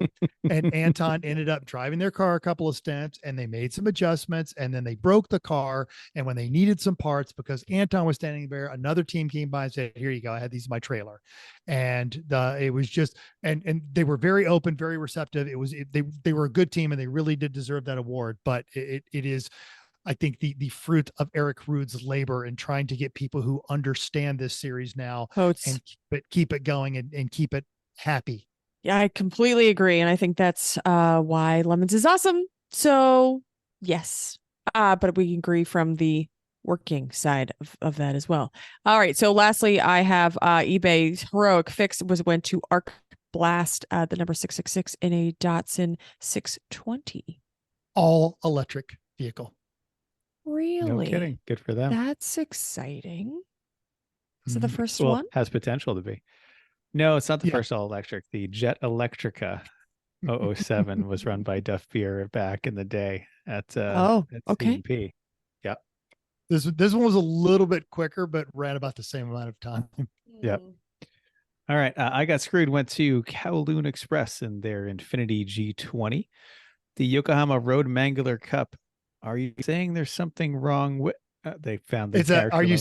And Anton ended up driving their car a couple of stints, and they made some adjustments, and then they broke the car. And when they needed some parts, because Anton was standing there, another team came by and said, here you go. I had these in my trailer. And it was just, and they were very open, very receptive. They were a good team, and they really did deserve that award. But it is, I think, the fruit of Eric Rude's labor in trying to get people who understand this series now and keep it going and keep it happy. Yeah, I completely agree. And I think that's why Lemons is awesome. So yes, but we agree from the working side of that as well. All right. So lastly, I have eBay's Heroic Fix went to Arc Blast, the number 666 in a Datsun 620. All electric vehicle. Really? No kidding. Good for them. That's exciting. Is it the first one? Has potential to be. No, it's not the first all electric. The Jet Electrica 007 was run by Duff Beer back in the day at CMP. Yeah. This one was a little bit quicker, but ran about the same amount of time. Yep. All right. I Got Screwed went to Kowloon Express in their Infinity G20. The Yokohama Road Mangler Cup. Are you saying there's something wrong with they found the are you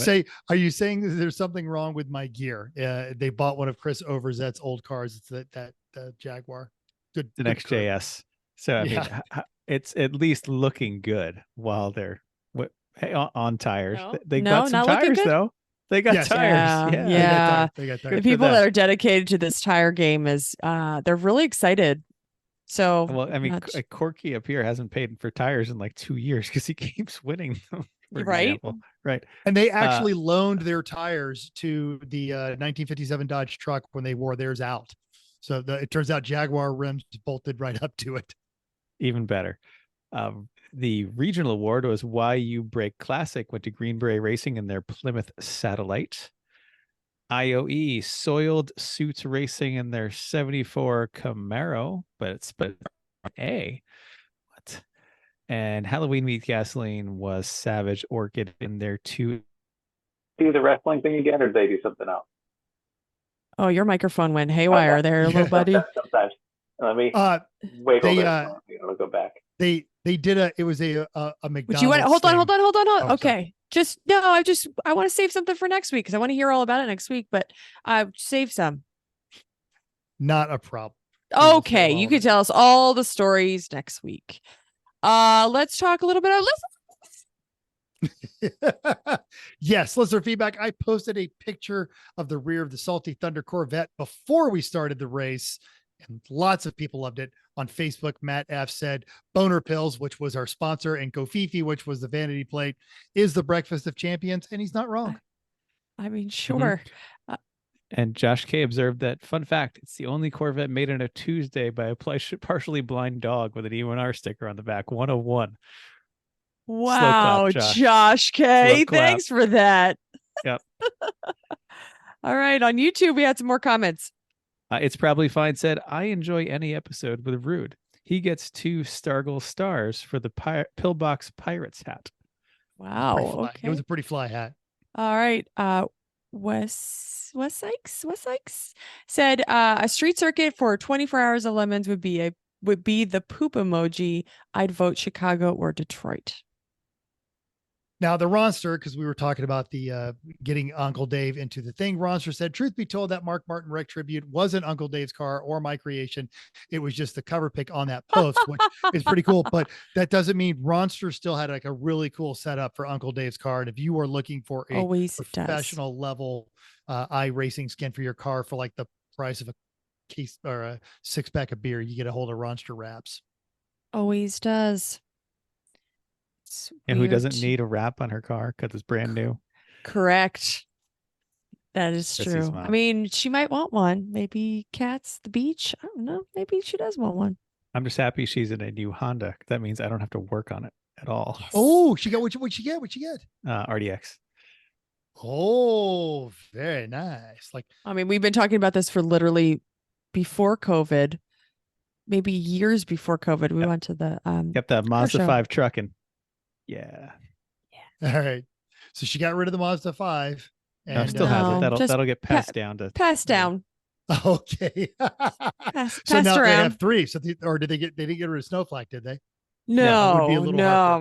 saying that there's something wrong with my gear? They bought one of Chris Overzet's old cars. It's that Jaguar. Good. The next JS. So I mean, it's at least looking good while they're on tires. No, they got some tires though. They got tires. Yeah. They got tires. The people that are dedicated to this tire game they're really excited. So well, I mean, Corky up here hasn't paid for tires in like 2 years because he keeps winning them. for Right. example. Right. And they actually loaned their tires to the 1957 Dodge truck when they wore theirs out. So it turns out Jaguar rims bolted right up to it. Even better. The regional award was YU Brake Classic, went to Green Beret Racing in their Plymouth Satellite. IOE Soiled Suits Racing in their 74 Camaro, but A. What? And Halloween Meat Gasoline was Savage Orchid in their 2. Do the wrestling thing again, or did they do something else? Oh, your microphone went haywire there, little buddy. Sometimes. Let me wiggle this. I'll go back. They did it was a McDonald's. Would you want hold on. Oh, okay. I want to save something for next week because I want to hear all about it next week, but save some. Not a problem. Okay, you can tell us all the stories next week. Let's talk a little bit of Yes, listener feedback. I posted a picture of the rear of the Salty Thunder Corvette before we started the race, and lots of people loved it. On Facebook, Matt F said Boner Pills, which was our sponsor, and Kofifi, which was the vanity plate, is the breakfast of champions, and he's not wrong. I mean, sure. And Josh K observed that, fun fact, it's the only Corvette made on a Tuesday by a partially blind dog with an E1R sticker on the back. 101. Wow, clap, Josh K. Thanks for that. Yep. All right. On YouTube, we had some more comments. It's Probably Fine said, I enjoy any episode with Rude. He gets 2 Stargle stars for the Pillbox Pirates hat. Wow. Okay. It was a pretty fly hat. All right. Wes Sykes said a street circuit for 24 hours of lemons would be the poop emoji. I'd vote Chicago or Detroit. Now the Ronster, because we were talking about the getting Uncle Dave into the thing. Ronster said, truth be told, that Mark Martin Wreck tribute wasn't Uncle Dave's car or my creation. It was just the cover pic on that post, which is pretty cool. But that doesn't mean Ronster still had like a really cool setup for Uncle Dave's car. And if you are looking for a professional level iRacing skin for your car for like the price of a case or a 6-pack of beer, you get a hold of Ronster wraps. Always does. And who doesn't need a wrap on her car because it's brand new? Correct. That is true. Mom. I mean, she might want one. Maybe Cat's the beach. I don't know. Maybe she does want one. I'm just happy she's in a new Honda. That means I don't have to work on it at all. Yes. Oh, she got what she get? RDX. Oh, very nice. Like, I mean, we've been talking about this for literally before COVID, maybe years before COVID. We went to the that Mazda 5 trucking. Yeah. All right. So she got rid of the Mazda 5. And no, still has it. That'll get passed down to down. Okay. Passed now around. they have 3. So they didn't get rid of Snowflake, did they? No, would be a little no.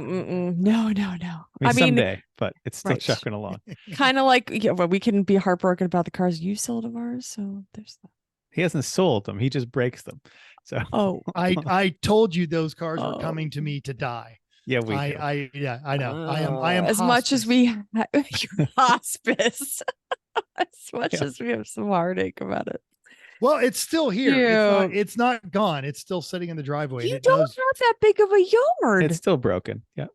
I mean, someday, but it's still chugging along. Kind of like, we can be heartbroken about the cars you sold of ours. So there's that. He hasn't sold them. He just breaks them. So I told you those cars were coming to me to die. Yeah, I know. I am as hospice. much as we hospice, as much as we have some heartache about it. Well, it's still here. It's not gone. It's still sitting in the driveway. You don't have that big of a yard. It's still broken. Yeah,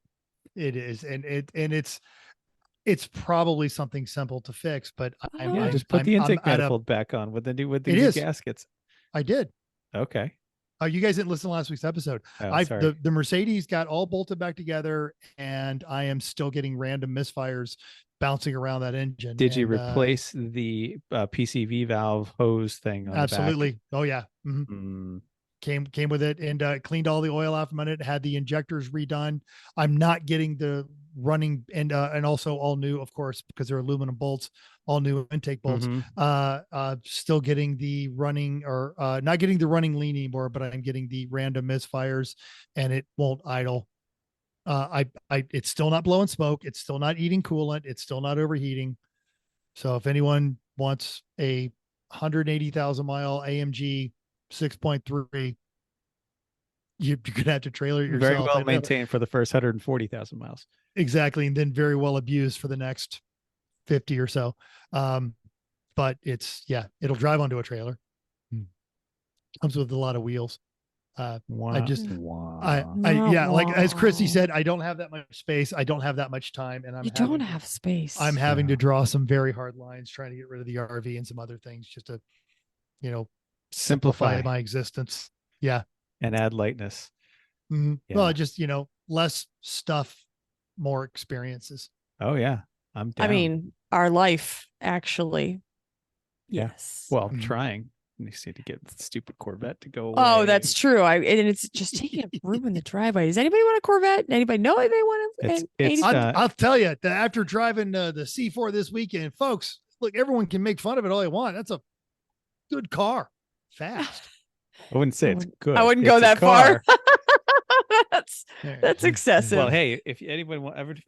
it is, and it's probably something simple to fix. But just put the intake manifold back on with the new gaskets. I did. Okay. You guys didn't listen to last week's episode. The Mercedes got all bolted back together, and I am still getting random misfires bouncing around that engine. Did you replace the PCV valve hose thing? On absolutely. The back? Oh yeah. Mm-hmm. Came with it and cleaned all the oil off from it. Had the injectors redone. I'm not getting the running and also all new, of course, because they're aluminum bolts, all new intake bolts. Still getting the running or not getting the running lean anymore, but I'm getting the random misfires, and it won't idle. It's still not blowing smoke. It's still not eating coolant. It's still not overheating. So if anyone wants a 180,000 mile AMG 6.3, you're gonna have to trailer it yourself. Very well maintained for the first 140,000 miles. Exactly, and then very well abused for the next 50 or so. But it'll drive onto a trailer. Comes with a lot of wheels. Like as Chrissy said, I don't have that much space. I don't have that much time, and don't have space. I'm having to draw some very hard lines, trying to get rid of the RV and some other things just to, simplify my existence. Yeah. And add lightness. Mm-hmm. Yeah. Well, just, less stuff, more experiences. Oh yeah. I'm down. I mean, our life actually. Yeah. Yes. Well, I'm trying. You just need to get the stupid Corvette to go away. Oh, that's true. And it's just taking up room in the driveway. Does anybody want a Corvette? Anybody know if they want I'll tell you that after driving the C4 this weekend, folks, look, everyone can make fun of it all they want. That's a good car. Fast. I wouldn't say it's good. I wouldn't go that far. That's excessive. Well, hey, if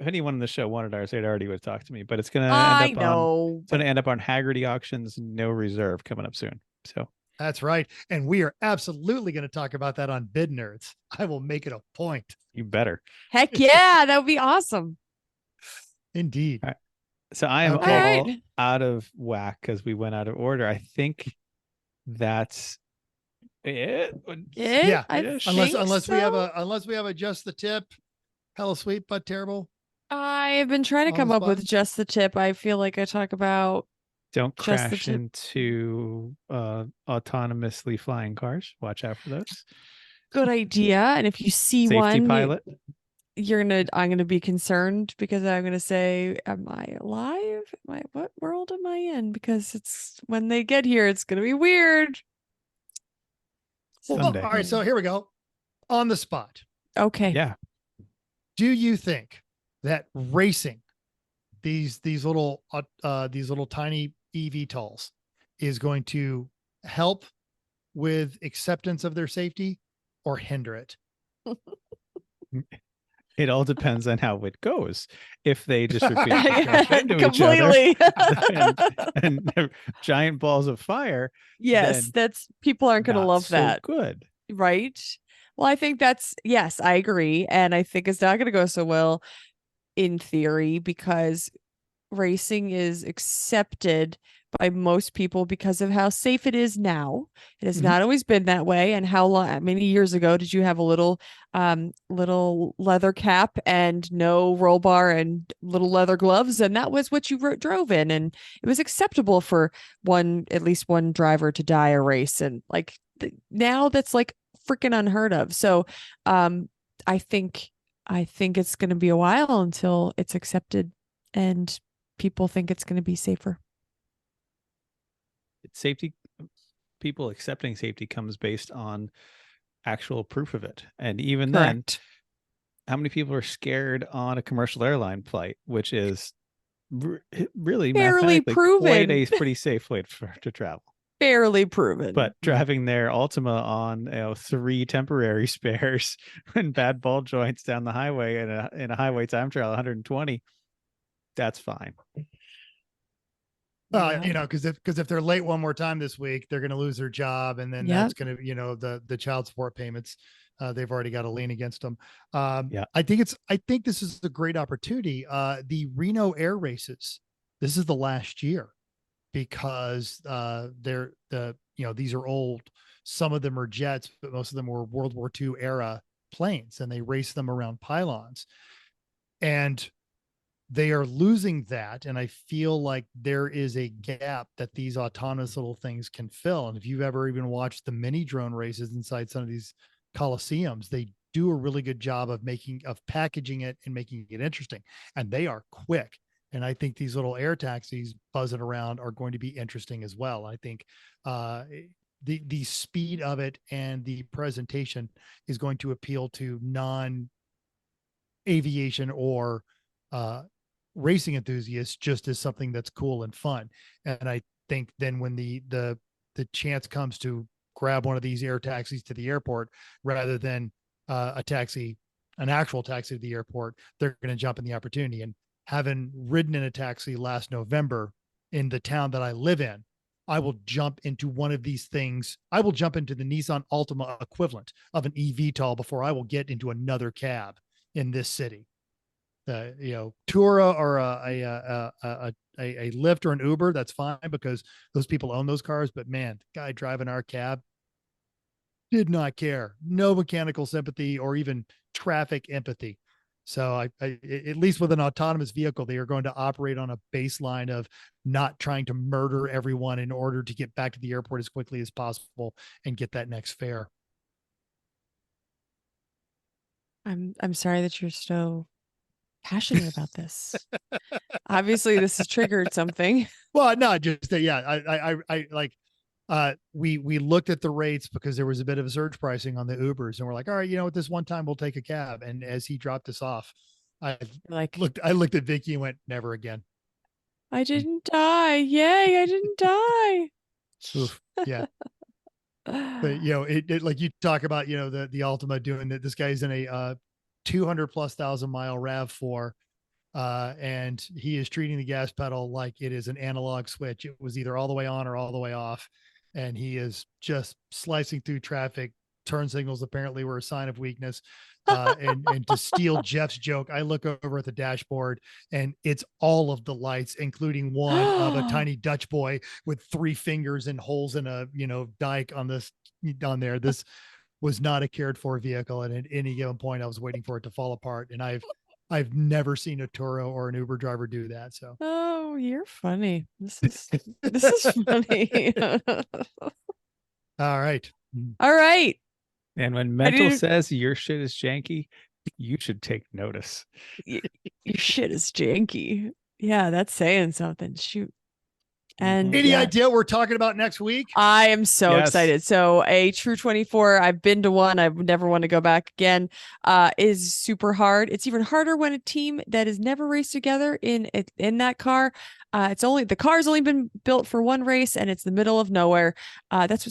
anyone in the show wanted ours, they'd already would have talked to me. But it's gonna end up on Haggerty Auctions, no reserve, coming up soon. So that's right. And we are absolutely going to talk about that on Bid Nerds. I will make it a point. You better. Heck yeah, that would be awesome. Indeed. Right. So I am all out of whack because we went out of order. I think that's it. Yeah. Unless we have a just the tip, hella sweet but terrible. I have been trying to come up with just the tip. I feel like I talk about don't crash into autonomously flying cars. Watch out for those. Good idea. And if you see Safety pilot, I'm gonna be concerned because I'm gonna say, am I alive? What world am I in? Because it's when they get here, it's gonna be weird. Well, all right, so here we go. On the spot. Okay. Yeah. Do you think that racing these little tiny eVTOLs is going to help with acceptance of their safety or hinder it? It all depends on how it goes. If they just repeatedly crash into each other and giant balls of fire, yes, that's people aren't going to love that. Good, right? Well, I think yes, I agree, and I think it's not going to go so well in theory because racing is accepted by most people because of how safe it is now. It has not always been that way. And how many years ago did you have a little leather cap and no roll bar and little leather gloves? And that was what you drove in. And it was acceptable for at least one driver to die a race. And like now that's like freaking unheard of. So I think it's going to be a while until it's accepted and people think it's going to be safer. Safety, people accepting safety comes based on actual proof of it. And even then, how many people are scared on a commercial airline flight, which is really barely proven a pretty safe way to travel. Barely proven. But driving their Ultima on 3 temporary spares and bad ball joints down the highway in a highway time trial 120, that's fine. Because if they're late one more time this week, they're going to lose their job, and then that's going to, the child support payments, they've already got a lien against them. I think this is a great opportunity. The Reno air races, this is the last year because these are old. Some of them are jets, but most of them were World War II era planes, and they race them around pylons, and they are losing that. And I feel like there is a gap that these autonomous little things can fill. And if you've ever even watched the mini drone races inside some of these coliseums, they do a really good job of packaging it and making it interesting. And they are quick. And I think these little air taxis buzzing around are going to be interesting as well. I think the speed of it and the presentation is going to appeal to non-aviation or racing enthusiasts just as something that's cool and fun. And I think then when the chance comes to grab one of these air taxis to the airport rather than an actual taxi to the airport, they're going to jump in the opportunity. And having ridden in a taxi last November in the town that I live in, I will jump into one of these things. I will jump into the Nissan Altima equivalent of an eVTOL before I will get into another cab in this city. Tura or a Lyft or an Uber, that's fine because those people own those cars. But man, the guy driving our cab, did not care. No mechanical sympathy or even traffic empathy. So at least with an autonomous vehicle, they are going to operate on a baseline of not trying to murder everyone in order to get back to the airport as quickly as possible and get that next fare. I'm sorry that you're so passionate about this. Obviously, this has triggered something. Well, not just that. Yeah, I like. We looked at the rates because there was a bit of a surge pricing on the Ubers, and we're like, all right, at this one time we'll take a cab. And as he dropped us off, I looked at Vicky and went, never again. I didn't die. Yay, I didn't die. Oof, yeah. But it like you talk about, the Ultima doing that. This guy's in a 200,000+ mile RAV4. And he is treating the gas pedal like it is an analog switch. It was either all the way on or all the way off. And he is just slicing through traffic. Turn signals apparently were a sign of weakness. And to steal Jeff's joke, I look over at the dashboard and it's all of the lights, including one of a tiny Dutch boy with 3 fingers and holes in a, dike on there. This was not a cared for vehicle. And at any given point, I was waiting for it to fall apart. And I've never seen a Turo or an Uber driver do that. So, oh, you're funny. This is funny. All right. And when Mental says your shit is janky, you should take notice. Your shit is janky. Yeah, that's saying something. Shoot. And any idea what we're talking about next week? I am so excited. So a True 24, I've been to one. I would never want to go back again. Is super hard. It's even harder when a team that has never raced together in that car. The car's only been built for one race, and it's the middle of nowhere. That's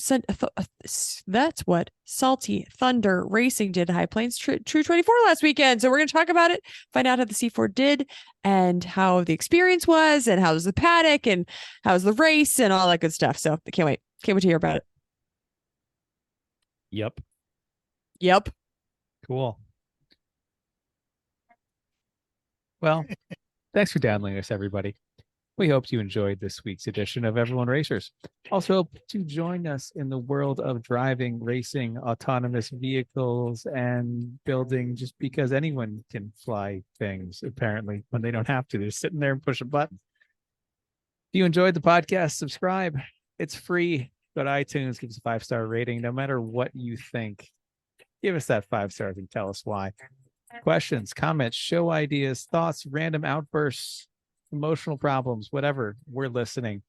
what Salty Thunder Racing did at High Plains True 24 last weekend. So we're going to talk about it, find out how the C4 did, and how the experience was, and how was the paddock, and how's the race, and all that good stuff. So I can't wait to hear about it. Yep. Cool. Well, thanks for downloading us, everybody. We hope you enjoyed this week's edition of Everyone Racers. Also, hope to join us in the world of driving, racing, autonomous vehicles, and building, just because anyone can fly things, apparently, when they don't have to. They're sitting there and push a button. If you enjoyed the podcast, subscribe. It's free. Go to iTunes, give us a 5-star rating. No matter what you think, give us that 5 stars and tell us why. Questions, comments, show ideas, thoughts, random outbursts, emotional problems, whatever, we're listening.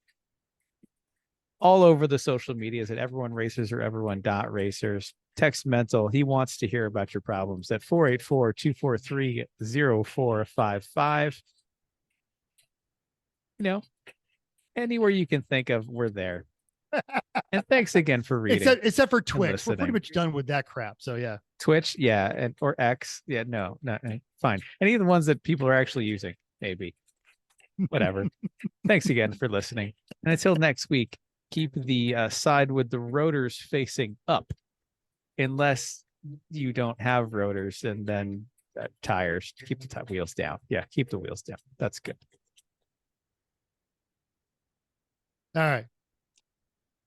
All over the social medias at Everyone Racers or everyone.racers. Text Mental. He wants to hear about your problems at 484-243-0455. Anywhere you can think of, we're there. And thanks again for reading. Except for Twitch. We're pretty much done with that crap. So yeah. Twitch, yeah, or X. Yeah, no, fine. Any of the ones that people are actually using, maybe. Whatever. Thanks again for listening. And until next week, keep the side with the rotors facing up. Unless you don't have rotors, and then tires. Keep the wheels down. Yeah, keep the wheels down. That's good. All right.